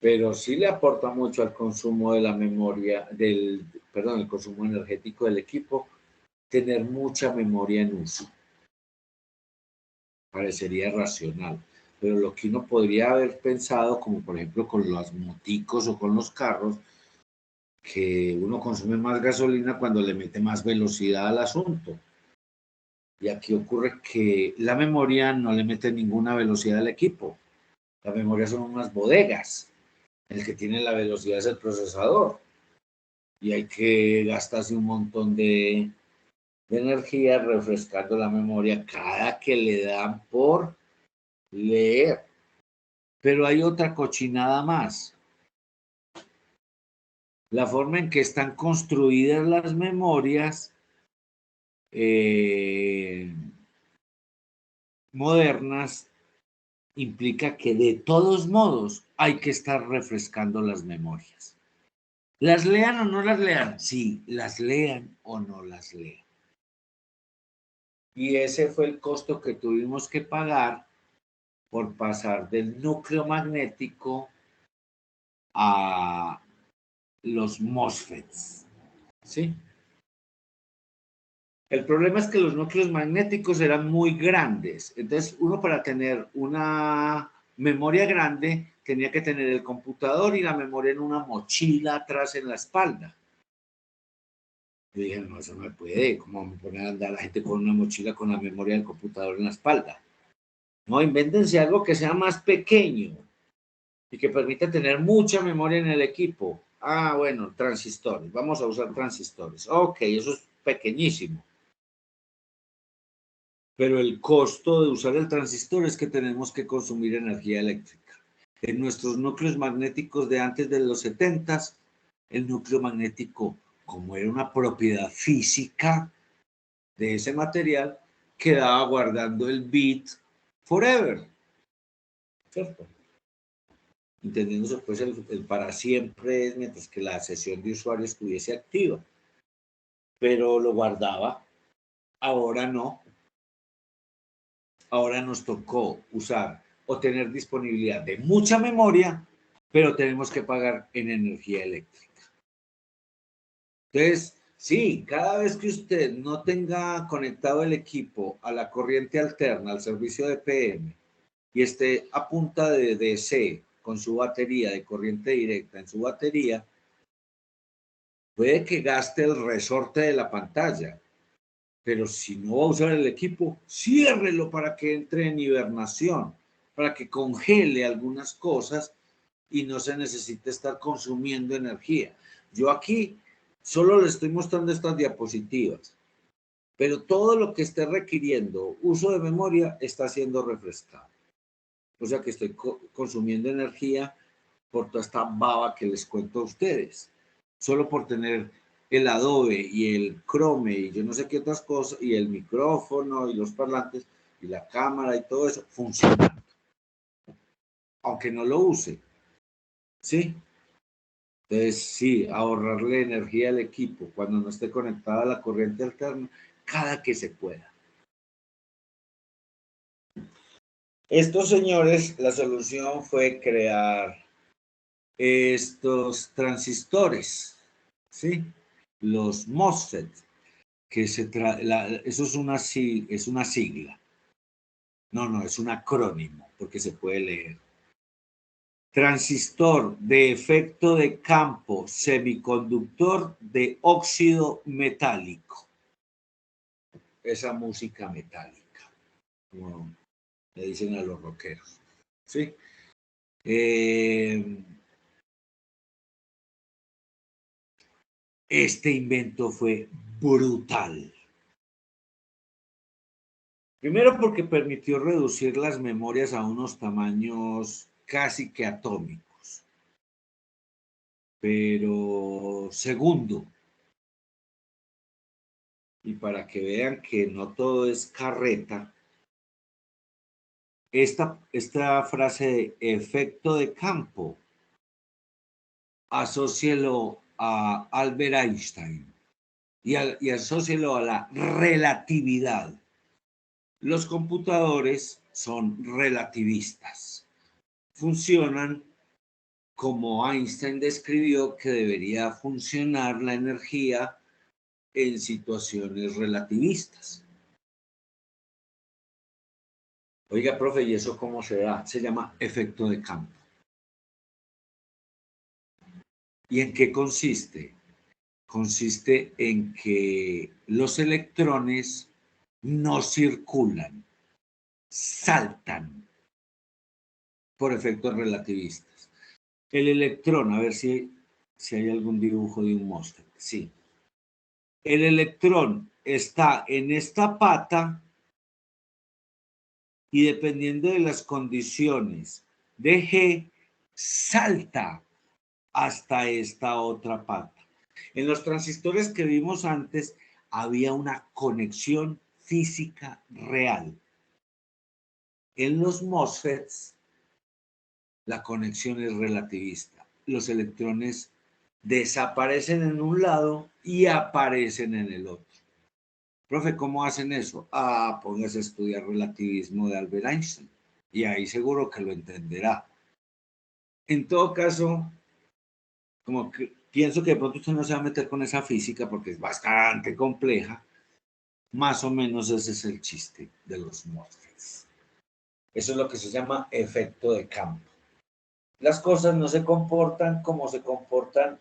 pero sí le aporta mucho al consumo de la memoria, el consumo energético del equipo, tener mucha memoria en uso. Parecería racional, pero lo que uno podría haber pensado, como por ejemplo con los moticos o con los carros, que uno consume más gasolina cuando le mete más velocidad al asunto. Y aquí ocurre que la memoria no le mete ninguna velocidad al equipo. La memoria son unas bodegas. El que tiene la velocidad es el procesador. Y hay que gastarse un montón de energía refrescando la memoria cada que le dan por leer. Pero hay otra cochinada más. La forma en que están construidas las memorias modernas implica que de todos modos hay que estar refrescando las memorias. Las lean o no las lean, sí, las lean o no las lean. Y ese fue el costo que tuvimos que pagar por pasar del núcleo magnético a los MOSFETs, ¿sí? El problema es que los núcleos magnéticos eran muy grandes. Entonces, uno para tener una memoria grande tenía que tener el computador y la memoria en una mochila atrás en la espalda. Yo dije, no, eso no se puede. ¿Cómo me ponen a andar la gente con una mochila con la memoria del computador en la espalda? No, invéntense algo que sea más pequeño y que permita tener mucha memoria en el equipo. Ah, bueno, transistores. Vamos a usar transistores. Ok, eso es pequeñísimo. Pero el costo de usar el transistor es que tenemos que consumir energía eléctrica. En nuestros núcleos magnéticos de antes de los 70s, el núcleo magnético, como era una propiedad física de ese material, quedaba guardando el bit forever, ¿cierto? Entendiéndose pues el para siempre es mientras que la sesión de usuario estuviese activa, pero lo guardaba. Ahora no. Ahora nos tocó usar o tener disponibilidad de mucha memoria, pero tenemos que pagar en energía eléctrica. Entonces, sí, cada vez que usted no tenga conectado el equipo a la corriente alterna, al servicio de PM, y esté a punta de DC con su batería de corriente directa en su batería, puede que gaste el resorte de la pantalla, pero si no va a usar el equipo, ciérrelo para que entre en hibernación, para que congele algunas cosas y no se necesite estar consumiendo energía. Yo aquí solo le estoy mostrando estas diapositivas, pero todo lo que esté requiriendo uso de memoria está siendo refrescado. O sea que estoy consumiendo energía por toda esta baba que les cuento a ustedes, solo por tener el Adobe y el Chrome y yo no sé qué otras cosas, y el micrófono y los parlantes y la cámara y todo eso funcionando, aunque no lo use, ¿sí? Entonces, sí, ahorrarle energía al equipo cuando no esté conectada a la corriente alterna, cada que se pueda. Estos señores, la solución fue crear estos transistores, ¿sí? Los MOSFET, que eso es una sigla. No, es un acrónimo, porque se puede leer. Transistor de efecto de campo semiconductor de óxido metálico. Esa música metálica, como le dicen a los rockeros, ¿sí? Este invento fue brutal. Primero porque permitió reducir las memorias a unos tamaños casi que atómicos. Pero Lo segundo, y para que vean que no todo es carreta, esta frase de efecto de campo, asócielo a Albert Einstein y asócielo a la relatividad. Los computadores son relativistas. Funcionan como Einstein describió que debería funcionar la energía en situaciones relativistas. Oiga, profe, ¿y eso cómo se da? Se llama efecto de campo. ¿Y en qué consiste? Consiste en que los electrones no circulan, saltan por efectos relativistas. El electrón, a ver si hay algún dibujo de un MOSFET. Sí. El electrón está en esta pata y dependiendo de las condiciones de G, salta hasta esta otra pata. En los transistores que vimos antes había una conexión física real. En los MOSFETs la conexión es relativista. Los electrones desaparecen en un lado y aparecen en el otro. Profe, ¿cómo hacen eso? Póngase a estudiar relativismo de Albert Einstein y ahí seguro que lo entenderá. En todo caso, como que pienso que de pronto usted no se va a meter con esa física porque es bastante compleja. Más o menos ese es el chiste de los MOSFETs. Eso es lo que se llama efecto de campo. Las cosas no se comportan como se comportan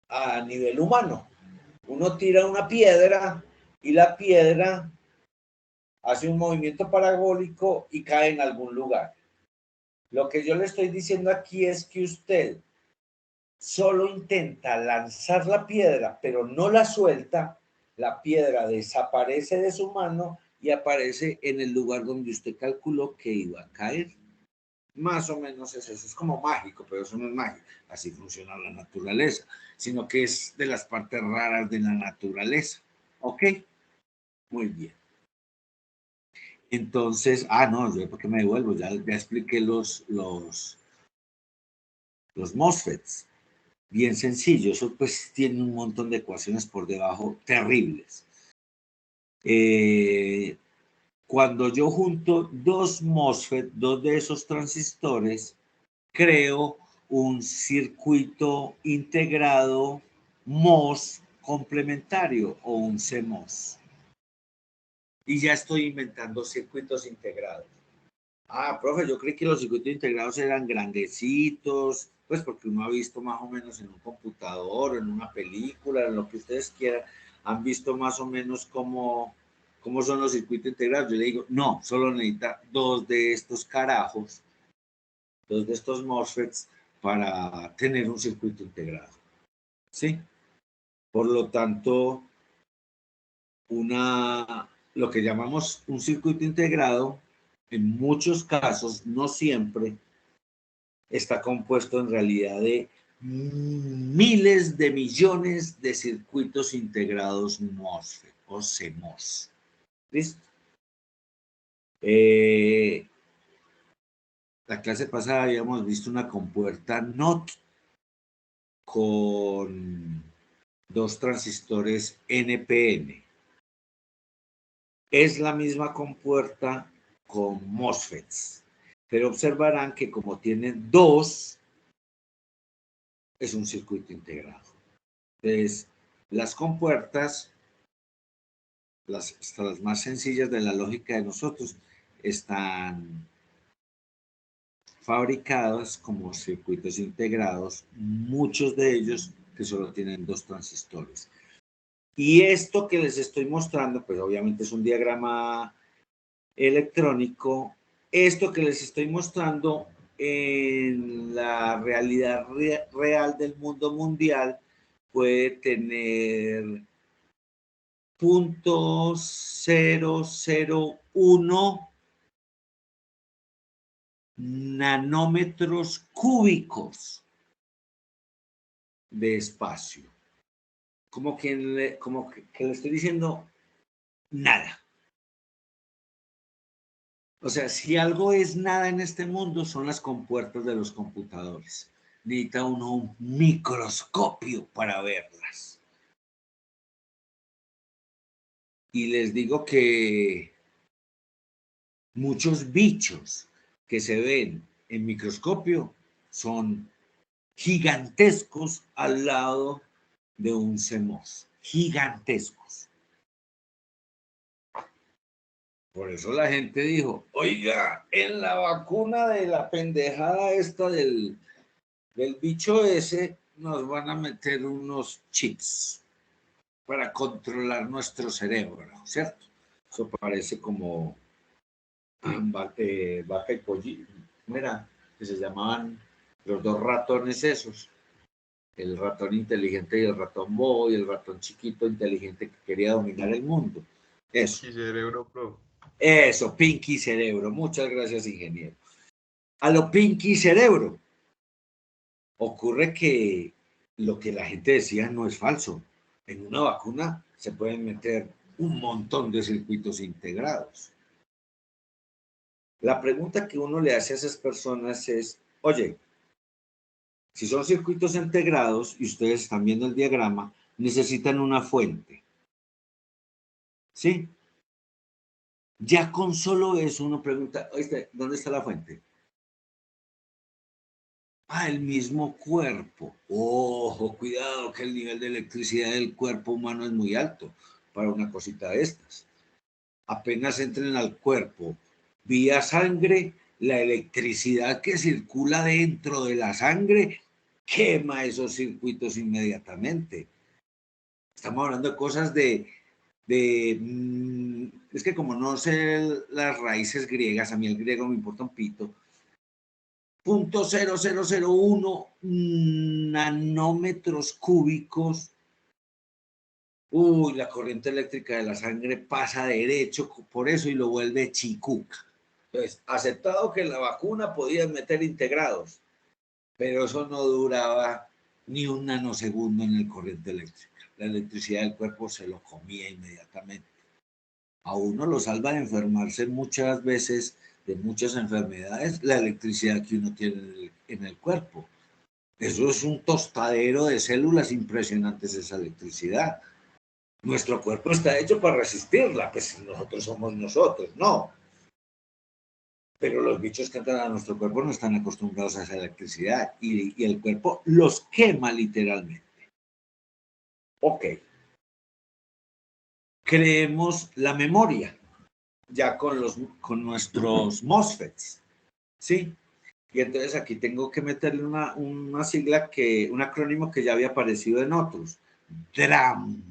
a nivel humano. Uno tira una piedra y la piedra hace un movimiento parabólico y cae en algún lugar. Lo que yo le estoy diciendo aquí es que usted solo intenta lanzar la piedra, pero no la suelta, la piedra desaparece de su mano y aparece en el lugar donde usted calculó que iba a caer. Más o menos es eso, es como mágico, pero eso no es mágico, así funciona la naturaleza, sino que es de las partes raras de la naturaleza. ¿Ok? Muy bien. Entonces, no, yo porque me devuelvo, ya expliqué los MOSFETs. Bien sencillo, eso pues tiene un montón de ecuaciones por debajo terribles. Cuando yo junto dos MOSFET, dos de esos transistores, creo un circuito integrado MOS complementario o un CMOS. Y ya estoy inventando circuitos integrados. Profe, yo creí que los circuitos integrados eran grandecitos, pues porque uno ha visto más o menos en un computador, en una película, en lo que ustedes quieran, han visto más o menos cómo son los circuitos integrados. Yo le digo, no, solo necesita dos de estos carajos, dos de estos MOSFETs para tener un circuito integrado. ¿Sí? Por lo tanto, lo que llamamos un circuito integrado, en muchos casos, no siempre, está compuesto en realidad de miles de millones de circuitos integrados MOSFET o CMOS. ¿Listo? La clase pasada habíamos visto una compuerta NOT con dos transistores NPN. Es la misma compuerta con MOSFETs, pero observarán que como tienen dos, es un circuito integrado. Entonces, las compuertas, hasta las más sencillas de la lógica de nosotros, están fabricadas como circuitos integrados, muchos de ellos que solo tienen dos transistores. Y esto que les estoy mostrando, pues obviamente es un diagrama electrónico. Esto que les estoy mostrando en la realidad real del mundo mundial puede tener 0.001 nanómetros cúbicos de espacio. como que le estoy diciendo nada. O sea, si algo es nada en este mundo, son las compuertas de los computadores. Necesita uno un microscopio para verlas. Y les digo que muchos bichos que se ven en microscopio son gigantescos al lado de un CMOS. Gigantescos. Por eso la gente dijo, oiga, en la vacuna de la pendejada esta del bicho ese, nos van a meter unos chips para controlar nuestro cerebro, ¿cierto? Eso parece como vaca y pollito. Mira, que se llamaban los dos ratones esos. El ratón inteligente y el ratón bobo, y el ratón chiquito inteligente que quería dominar el mundo. Eso. Pinky Cerebro Pro. Eso, Pinky Cerebro. Muchas gracias, ingeniero. A lo Pinky Cerebro. Ocurre que lo que la gente decía no es falso. En una vacuna se pueden meter un montón de circuitos integrados. La pregunta que uno le hace a esas personas es, oye, si son circuitos integrados y ustedes están viendo el diagrama, necesitan una fuente. ¿Sí? Ya con solo eso uno pregunta, oíste, ¿dónde está la fuente? El mismo cuerpo. Ojo, cuidado que el nivel de electricidad del cuerpo humano es muy alto para una cosita de estas. Apenas entren al cuerpo vía sangre, la electricidad que circula dentro de la sangre quema esos circuitos inmediatamente. Estamos hablando de cosas es que como no sé las raíces griegas, a mí el griego me importa un pito, 0.0001 nanómetros cúbicos. La corriente eléctrica de la sangre pasa derecho por eso y lo vuelve chicuca. Entonces, aceptado que en la vacuna podían meter integrados, pero eso no duraba ni un nanosegundo en el corriente eléctrica. La electricidad del cuerpo se lo comía inmediatamente. A uno lo salva de enfermarse muchas veces de muchas enfermedades la electricidad que uno tiene en el cuerpo. Eso es un tostadero de células impresionantes, esa electricidad. Nuestro cuerpo está hecho para resistirla, pues nosotros somos nosotros, no. Pero los bichos que entran a nuestro cuerpo no están acostumbrados a esa electricidad y el cuerpo los quema literalmente. Ok. Creemos la memoria ya con nuestros MOSFETs, ¿sí? Y entonces aquí tengo que meterle una sigla, un acrónimo que ya había aparecido en otros. DRAM.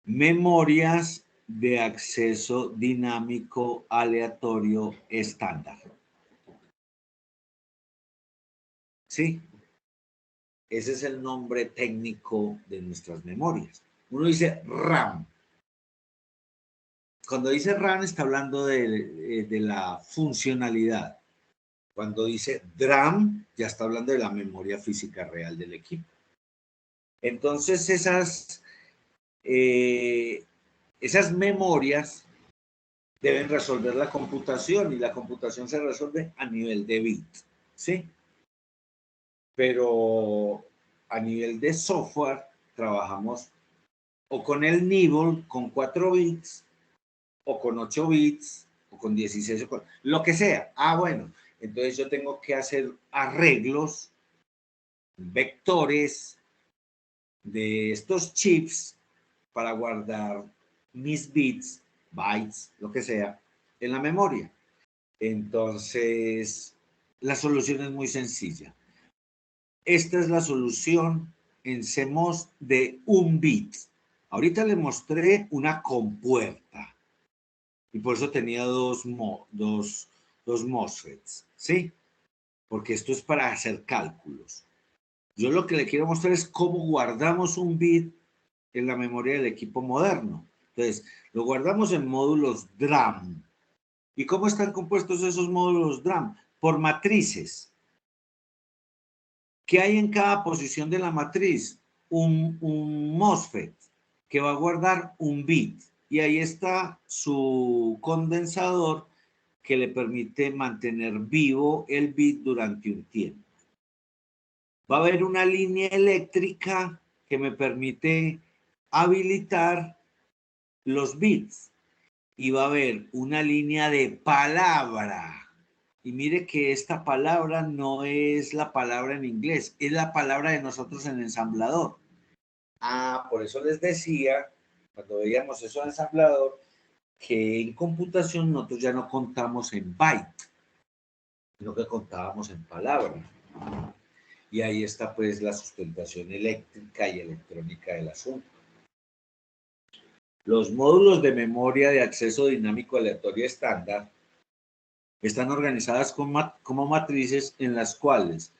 Memorias de acceso dinámico aleatorio estándar. ¿Sí? Ese es el nombre técnico de nuestras memorias. Uno dice RAM. Cuando dice RAM está hablando de la funcionalidad. Cuando dice DRAM ya está hablando de la memoria física real del equipo. Entonces esas memorias deben resolver la computación y la computación se resuelve a nivel de bit, ¿sí? Pero a nivel de software trabajamos o con el Nibble con 4 bits o con 8 bits o con 16 o con lo que sea. Bueno, entonces yo tengo que hacer arreglos, vectores de estos chips para guardar mis bits, bytes, lo que sea, en la memoria. Entonces, la solución es muy sencilla. Esta es la solución en CMOS de 1 bit. Ahorita le mostré una compuerta y por eso tenía dos MOSFETs, ¿sí? Porque esto es para hacer cálculos. Yo lo que le quiero mostrar es cómo guardamos un bit en la memoria del equipo moderno. Entonces, lo guardamos en módulos DRAM. ¿Y cómo están compuestos esos módulos DRAM? Por matrices ¿Qué hay en cada posición de la matriz? Un MOSFET que va a guardar un bit. Y ahí está su condensador que le permite mantener vivo el bit durante un tiempo. Va a haber una línea eléctrica que me permite habilitar los bits. Y va a haber una línea de palabra. Y mire que esta palabra no es la palabra en inglés, es la palabra de nosotros en ensamblador. Ah, por eso les decía, cuando veíamos eso en ensamblador, que en computación nosotros ya no contamos en byte, sino que contábamos en palabra. Y ahí está pues la sustentación eléctrica y electrónica del asunto. Los módulos de memoria de acceso dinámico aleatorio estándar están organizadas como matrices en las cuales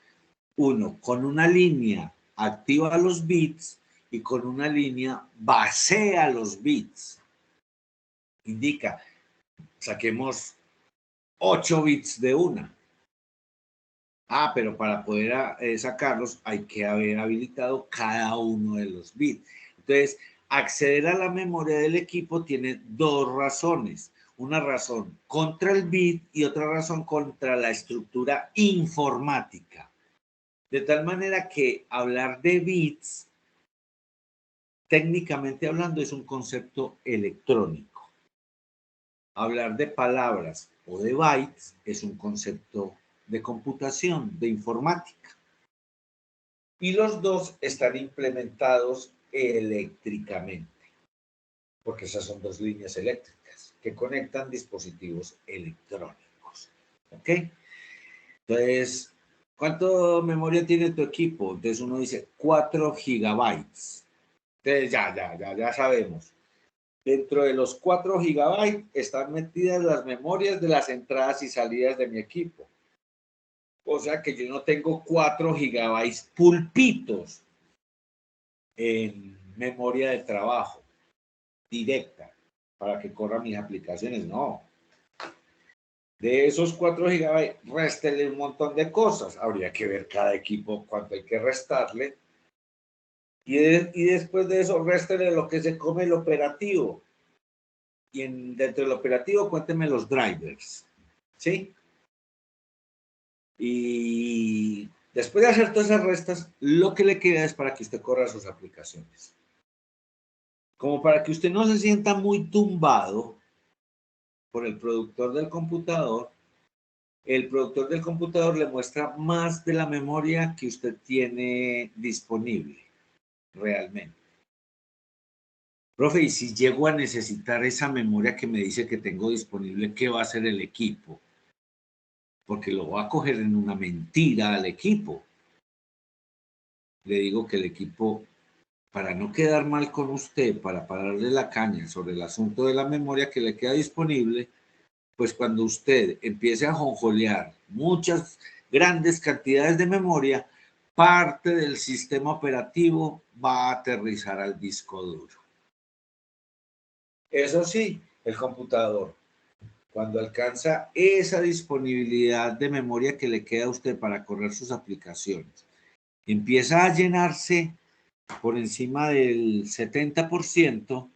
uno con una línea activa los bits y con una línea vacía los bits. Indica, saquemos 8 bits de una. Ah, pero para poder sacarlos hay que haber habilitado cada uno de los bits. Entonces, acceder a la memoria del equipo tiene dos razones. Una razón contra el bit y otra razón contra la estructura informática. De tal manera que hablar de bits, técnicamente hablando, es un concepto electrónico. Hablar de palabras o de bytes es un concepto de computación, de informática. Y los dos están implementados eléctricamente, porque esas son dos líneas eléctricas que conectan dispositivos electrónicos. ¿Ok? Entonces, ¿cuánto memoria tiene tu equipo? Entonces uno dice 4 gigabytes. Entonces ya sabemos. Dentro de los 4 gigabytes están metidas las memorias de las entradas y salidas de mi equipo. O sea que yo no tengo 4 gigabytes pulpitos en memoria de trabajo directa para que corran mis aplicaciones. No. De esos 4 gigabytes, réstele un montón de cosas. Habría que ver cada equipo cuánto hay que restarle. Y después de eso, réstele lo que se come el operativo. Y dentro del operativo, cuénteme los drivers. ¿Sí? Y después de hacer todas esas restas, lo que le queda es para que usted corra sus aplicaciones. Como para que usted no se sienta muy tumbado por el productor del computador, el productor del computador le muestra más de la memoria que usted tiene disponible realmente. Profe, y si llego a necesitar esa memoria que me dice que tengo disponible, ¿qué va a hacer el equipo? Porque lo va a coger en una mentira al equipo. Le digo que el equipo, para no quedar mal con usted, para pararle la caña sobre el asunto de la memoria que le queda disponible, pues cuando usted empiece a jonjolear muchas grandes cantidades de memoria, parte del sistema operativo va a aterrizar al disco duro. Eso sí, el computador, cuando alcanza esa disponibilidad de memoria que le queda a usted para correr sus aplicaciones, empieza a llenarse por encima del 70%,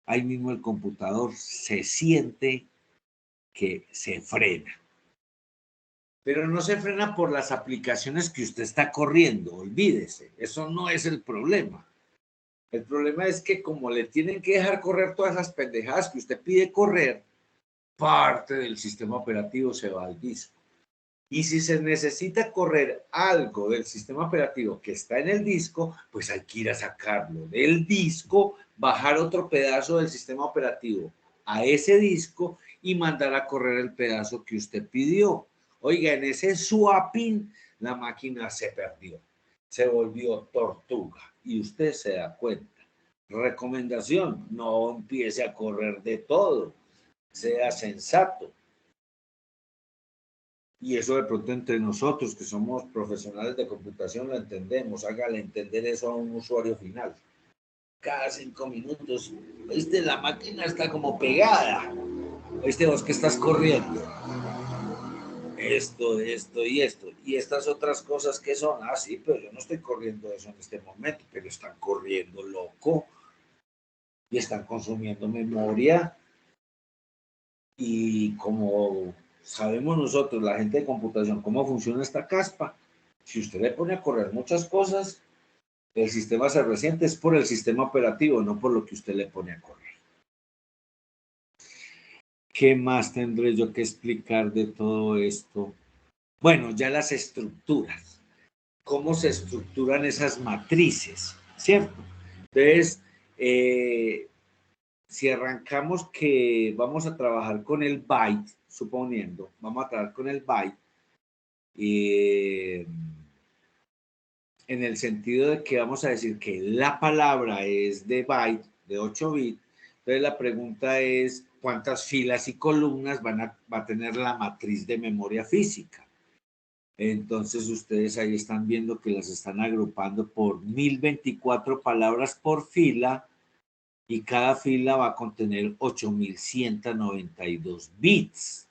ahí mismo el computador se siente que se frena. Pero no se frena por las aplicaciones que usted está corriendo, olvídese, eso no es el problema. El problema es que como le tienen que dejar correr todas esas pendejadas que usted pide correr, parte del sistema operativo se va al disco. Y si se necesita correr algo del sistema operativo que está en el disco, pues hay que ir a sacarlo del disco, bajar otro pedazo del sistema operativo a ese disco y mandar a correr el pedazo que usted pidió. Oiga, en ese swapping la máquina se perdió, se volvió tortuga y usted se da cuenta. Recomendación, no empiece a correr de todo, sea sensato. Y eso de pronto entre nosotros que somos profesionales de computación lo entendemos, hágale entender eso a un usuario final. Cada 5 minutos, la máquina está como pegada. Vos que estás corriendo. esto y esto. Y estas otras cosas que son, sí, pero yo no estoy corriendo eso en este momento, pero están corriendo loco y están consumiendo memoria. Y como sabemos nosotros, la gente de computación, cómo funciona esta caspa, si usted le pone a correr muchas cosas, el sistema se resiente, es por el sistema operativo, no por lo que usted le pone a correr. ¿Qué más tendré yo que explicar de todo esto? Bueno, ya las estructuras. ¿Cómo se estructuran esas matrices? ¿Cierto? Entonces, si arrancamos que vamos a trabajar con el byte, suponiendo, vamos a trabajar con el byte, en el sentido de que vamos a decir que la palabra es de byte, de 8 bits, entonces la pregunta es cuántas filas y columnas va a tener la matriz de memoria física. Entonces ustedes ahí están viendo que las están agrupando por 1024 palabras por fila y cada fila va a contener 8192 bits.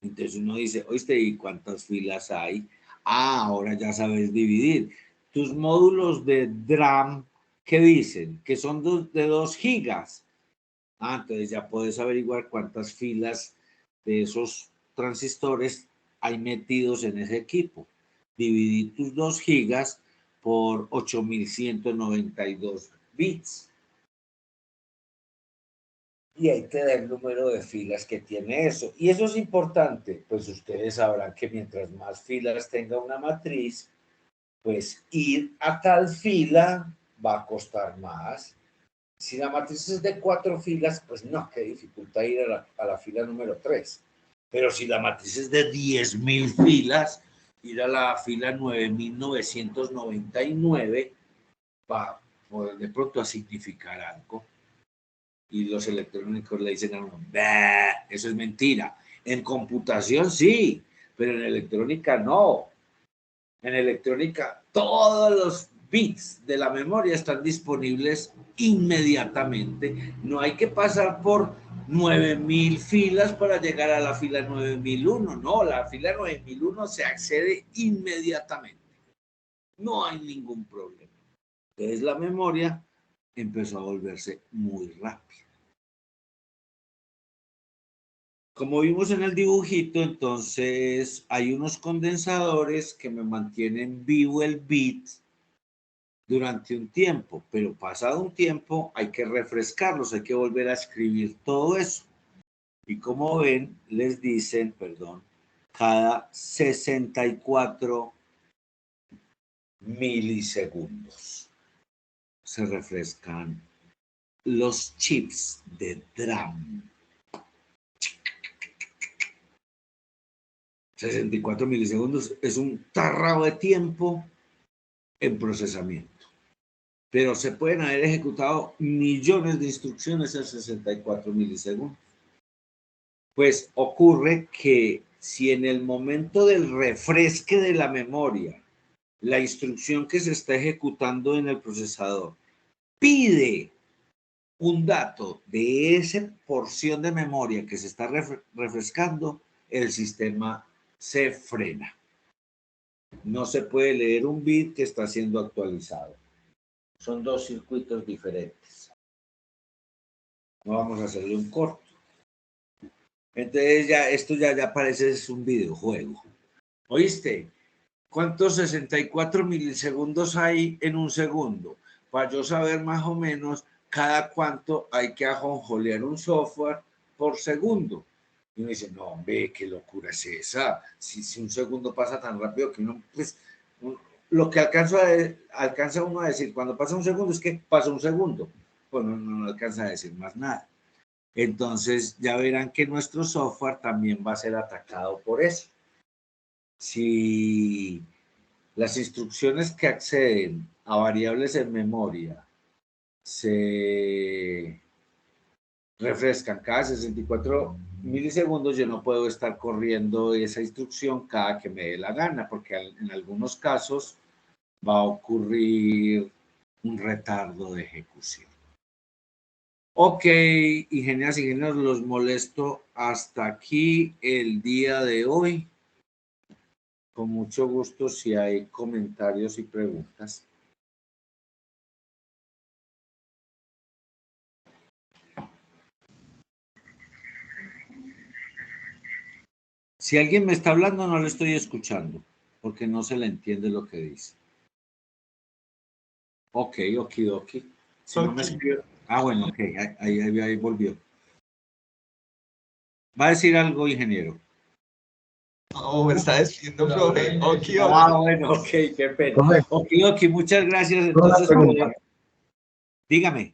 Entonces uno dice, oíste, ¿y cuántas filas hay? Ahora ya sabes dividir. Tus módulos de DRAM, ¿qué dicen? Que son de 2 gigas. Entonces ya puedes averiguar cuántas filas de esos transistores hay metidos en ese equipo. Dividir tus 2 gigas por 8192 bits. Y ahí te da el número de filas que tiene eso. Y eso es importante, pues ustedes sabrán que mientras más filas tenga una matriz, pues ir a tal fila va a costar más. Si la matriz es de 4 filas, pues no, qué dificultad ir a la fila número 3. Pero si la matriz es de 10.000 filas, ir a la fila 9.999 va a poder de pronto a significar algo. Y los electrónicos le dicen a uno, eso es mentira. En computación sí, pero en electrónica no. En electrónica todos los bits de la memoria están disponibles inmediatamente. No hay que pasar por 9.000 filas para llegar a la fila 9001. No, la fila 9001 se accede inmediatamente. No hay ningún problema. Entonces la memoria empezó a volverse muy rápida. Como vimos en el dibujito, entonces hay unos condensadores que me mantienen vivo el bit durante un tiempo, pero pasado un tiempo hay que refrescarlos, hay que volver a escribir todo eso. Y como ven, les dicen, cada 64 milisegundos se refrescan los chips de DRAM. 64 milisegundos es un tarrao de tiempo en procesamiento. Pero se pueden haber ejecutado millones de instrucciones en 64 milisegundos. Pues ocurre que si en el momento del refresque de la memoria, la instrucción que se está ejecutando en el procesador pide un dato de esa porción de memoria que se está refrescando, el sistema se frena. No se puede leer un bit que está siendo actualizado. Son dos circuitos diferentes. No vamos a hacerle un corto. Entonces esto ya parece es un videojuego. ¿Oíste? ¿Cuántos 64 milisegundos hay en un segundo? Para yo saber más o menos cada cuánto hay que ajonjolear un software por segundo. Y uno dice, no, hombre, qué locura es esa. Si un segundo pasa tan rápido que uno, pues, lo que alcanza uno a decir cuando pasa un segundo es que pasa un segundo. Pues no alcanza a decir más nada. Entonces ya verán que nuestro software también va a ser atacado por eso. Si las instrucciones que acceden a variables en memoria se refrescan cada 64 milisegundos, yo no puedo estar corriendo esa instrucción cada que me dé la gana, porque en algunos casos va a ocurrir un retardo de ejecución. Ok, ingenieras y ingenieros, los molesto hasta aquí el día de hoy. Con mucho gusto, si hay comentarios y preguntas. Si alguien me está hablando, no le estoy escuchando, porque no se le entiende lo que dice. Ok, okidoki. Si no me escribe... Ah, bueno, ok, ahí volvió. ¿Va a decir algo, ingeniero? No, me está despidiendo, profe. Ah, bueno, ok, qué pena. Okidoki, muchas gracias. Entonces, dígame.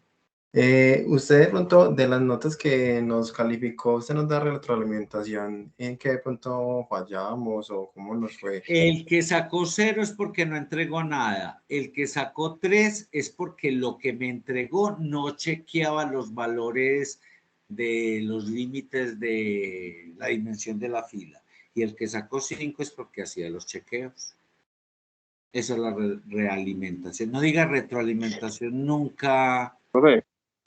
Usted de pronto, de las notas que nos calificó, usted nos da retroalimentación, ¿en qué punto fallamos o cómo nos fue? El que sacó 0 es porque no entregó nada. El que sacó 3 es porque lo que me entregó no chequeaba los valores de los límites de la dimensión de la fila. Y el que sacó 5 es porque hacía los chequeos. Esa es la realimentación. No diga retroalimentación nunca,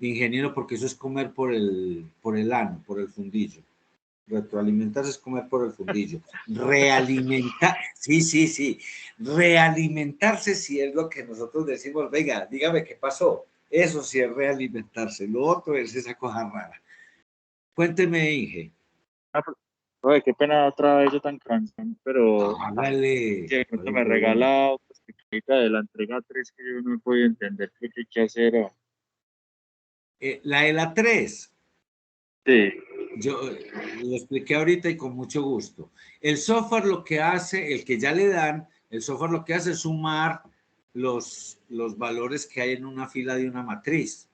ingeniero, porque eso es comer por el ano, por el fundillo. Retroalimentarse es comer por el fundillo. Realimentar, sí. Realimentarse sí es lo que nosotros decimos, venga, dígame qué pasó. Eso sí es realimentarse. Lo otro es esa cosa rara. Cuénteme, Inge. Oye, qué pena otra vez yo tan cansón, pero Hágale. de pronto me regala de la entrega 3 que yo no he podido entender qué hay que hacer. La de la 3. Sí. Yo lo expliqué ahorita y con mucho gusto. El software lo que hace, el que ya le dan, el software lo que hace es sumar los valores que hay en una fila de una matriz.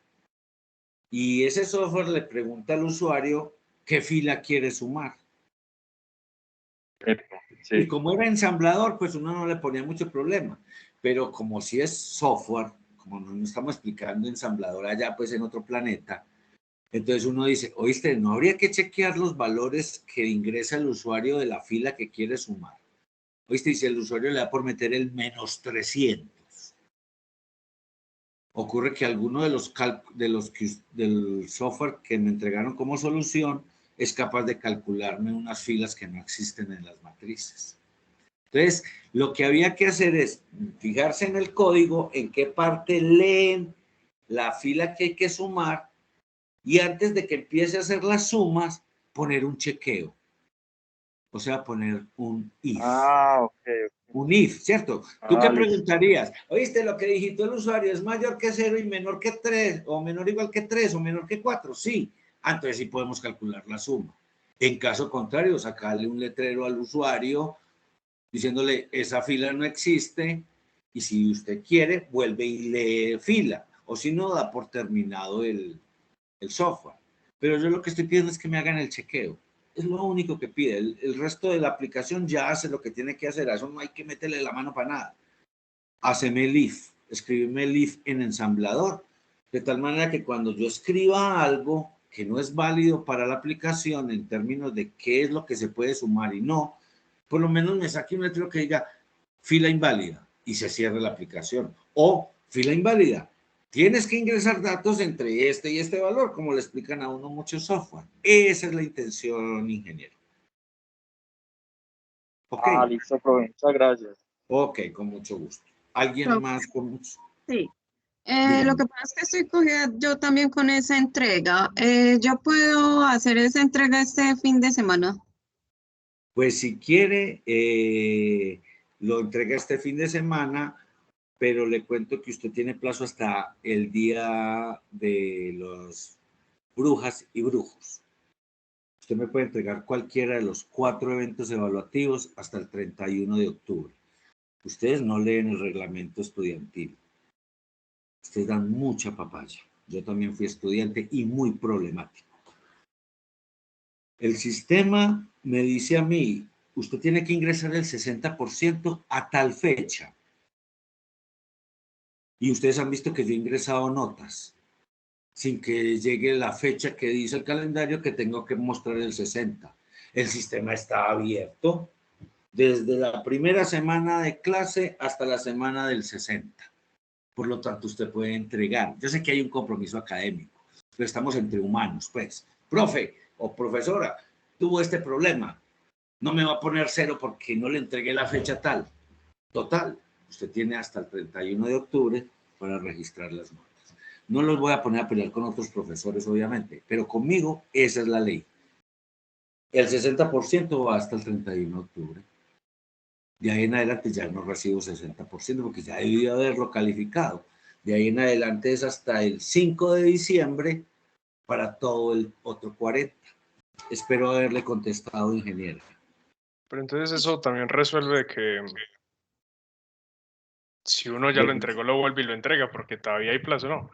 Y ese software le pregunta al usuario qué fila quiere sumar. Sí. Y como era ensamblador, pues uno no le ponía mucho problema. Pero como si es software, como nos estamos explicando ensamblador allá, pues en otro planeta, entonces uno dice, oíste, ¿no habría que chequear los valores que ingresa el usuario de la fila que quiere sumar? Oíste, y si el usuario le da por meter el -300, ocurre que alguno del software que me entregaron como solución es capaz de calcularme unas filas que no existen en las matrices. Entonces, lo que había que hacer es fijarse en el código, en qué parte leen la fila que hay que sumar, y antes de que empiece a hacer las sumas, poner un chequeo. O sea, poner un if. Ah, ok. Un if, ¿cierto? ¿Tú qué preguntarías? ¿Oíste lo que digitó el usuario? ¿Es mayor que 0 y menor que 3? ¿O menor o igual que 3? ¿O menor que 4? Sí. Entonces sí podemos calcular la suma. En caso contrario, sacarle un letrero al usuario diciéndole, esa fila no existe, y si usted quiere, vuelve y lee fila. O si no, da por terminado el software. Pero yo lo que estoy pidiendo es que me hagan el chequeo. Es lo único que pide. El resto de la aplicación ya hace lo que tiene que hacer. A eso no hay que meterle la mano para nada. Haceme el if. Escríbeme el if en ensamblador. De tal manera que cuando yo escriba algo que no es válido para la aplicación en términos de qué es lo que se puede sumar y no, por lo menos me saque un letrero que diga fila inválida y se cierre la aplicación. O fila inválida. Tienes que ingresar datos entre este y este valor, como le explican a uno muchos software. Esa es la intención, ingeniero. Ok. Listo, profe. Muchas gracias. Ok, con mucho gusto. ¿Alguien más con mucho? Sí. Lo que pasa es que estoy cogida yo también con esa entrega. ¿Yo puedo hacer esa entrega este fin de semana? Pues si quiere, lo entrega este fin de semana, pero le cuento que usted tiene plazo hasta el día de los brujas y brujos. Usted me puede entregar cualquiera de los 4 eventos evaluativos hasta el 31 de octubre. Ustedes no leen el reglamento estudiantil. Ustedes dan mucha papaya. Yo también fui estudiante y muy problemático. El sistema me dice a mí, usted tiene que ingresar el 60% a tal fecha. Y ustedes han visto que yo he ingresado notas sin que llegue la fecha que dice el calendario que tengo que mostrar el 60. El sistema está abierto desde la primera semana de clase hasta la semana del 60. Por lo tanto, usted puede entregar. Yo sé que hay un compromiso académico, pero estamos entre humanos, pues. Profe o profesora, tuvo este problema. No me va a poner 0 porque no le entregué la fecha tal. Total, usted tiene hasta el 31 de octubre para registrar las notas. No los voy a poner a pelear con otros profesores, obviamente, pero conmigo esa es la ley. El 60% va hasta el 31 de octubre. De ahí en adelante ya no recibo 60% porque ya he debido haberlo calificado. De ahí en adelante es hasta el 5 de diciembre para todo el otro 40%. Espero haberle contestado, ingeniero. Pero entonces eso también resuelve que si uno ya lo entregó, lo vuelve y lo entrega, porque todavía hay plazo, ¿no?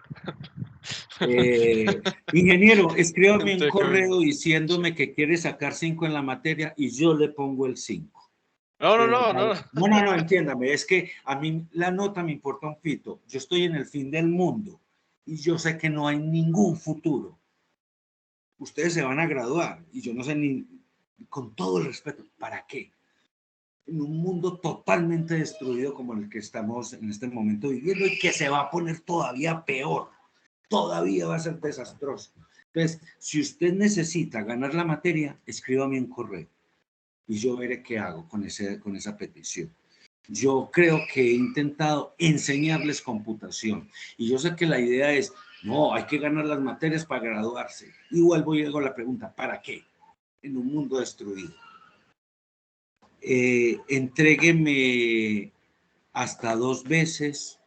Ingeniero, escríbame un Entonces, correo diciéndome que quiere sacar 5 en la materia y yo le pongo el 5. No, entiéndame, es que a mí la nota me importa un pito. Yo estoy en el fin del mundo y yo sé que no hay ningún futuro. Ustedes se van a graduar y yo no sé ni, con todo el respeto, ¿para qué? En un mundo totalmente destruido como el que estamos en este momento viviendo y que se va a poner todavía peor. Todavía va a ser desastroso. Entonces, si usted necesita ganar la materia, escríbame un correo y yo veré qué hago con esa petición. Yo creo que he intentado enseñarles computación y yo sé que la idea es, no, hay que ganar las materias para graduarse. Y vuelvo y hago la pregunta, ¿para qué? En un mundo destruido. Entrégueme hasta 2 veces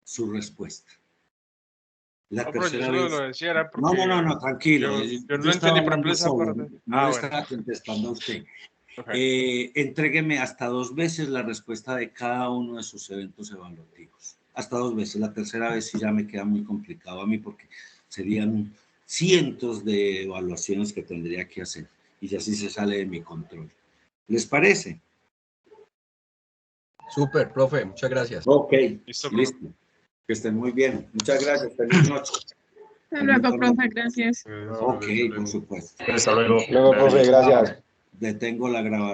su respuesta. La tercera yo vez. lo decía era porque No, tranquilo. Yo no entendí, por ejemplo, esa parte. No le estaba contestando a usted. Okay. Entrégueme hasta 2 veces la respuesta de cada uno de sus eventos evaluativos. Hasta 2 veces. La tercera vez sí ya me queda muy complicado a mí porque serían cientos de evaluaciones que tendría que hacer y ya sí se sale de mi control. ¿Les parece? Súper, profe. Muchas gracias. Ok, listo. Que estén muy bien. Muchas gracias. Feliz noche. Hasta luego, profe. Gracias. Ok, por supuesto. Hasta luego. Luego, profe, gracias. Detengo la grabación.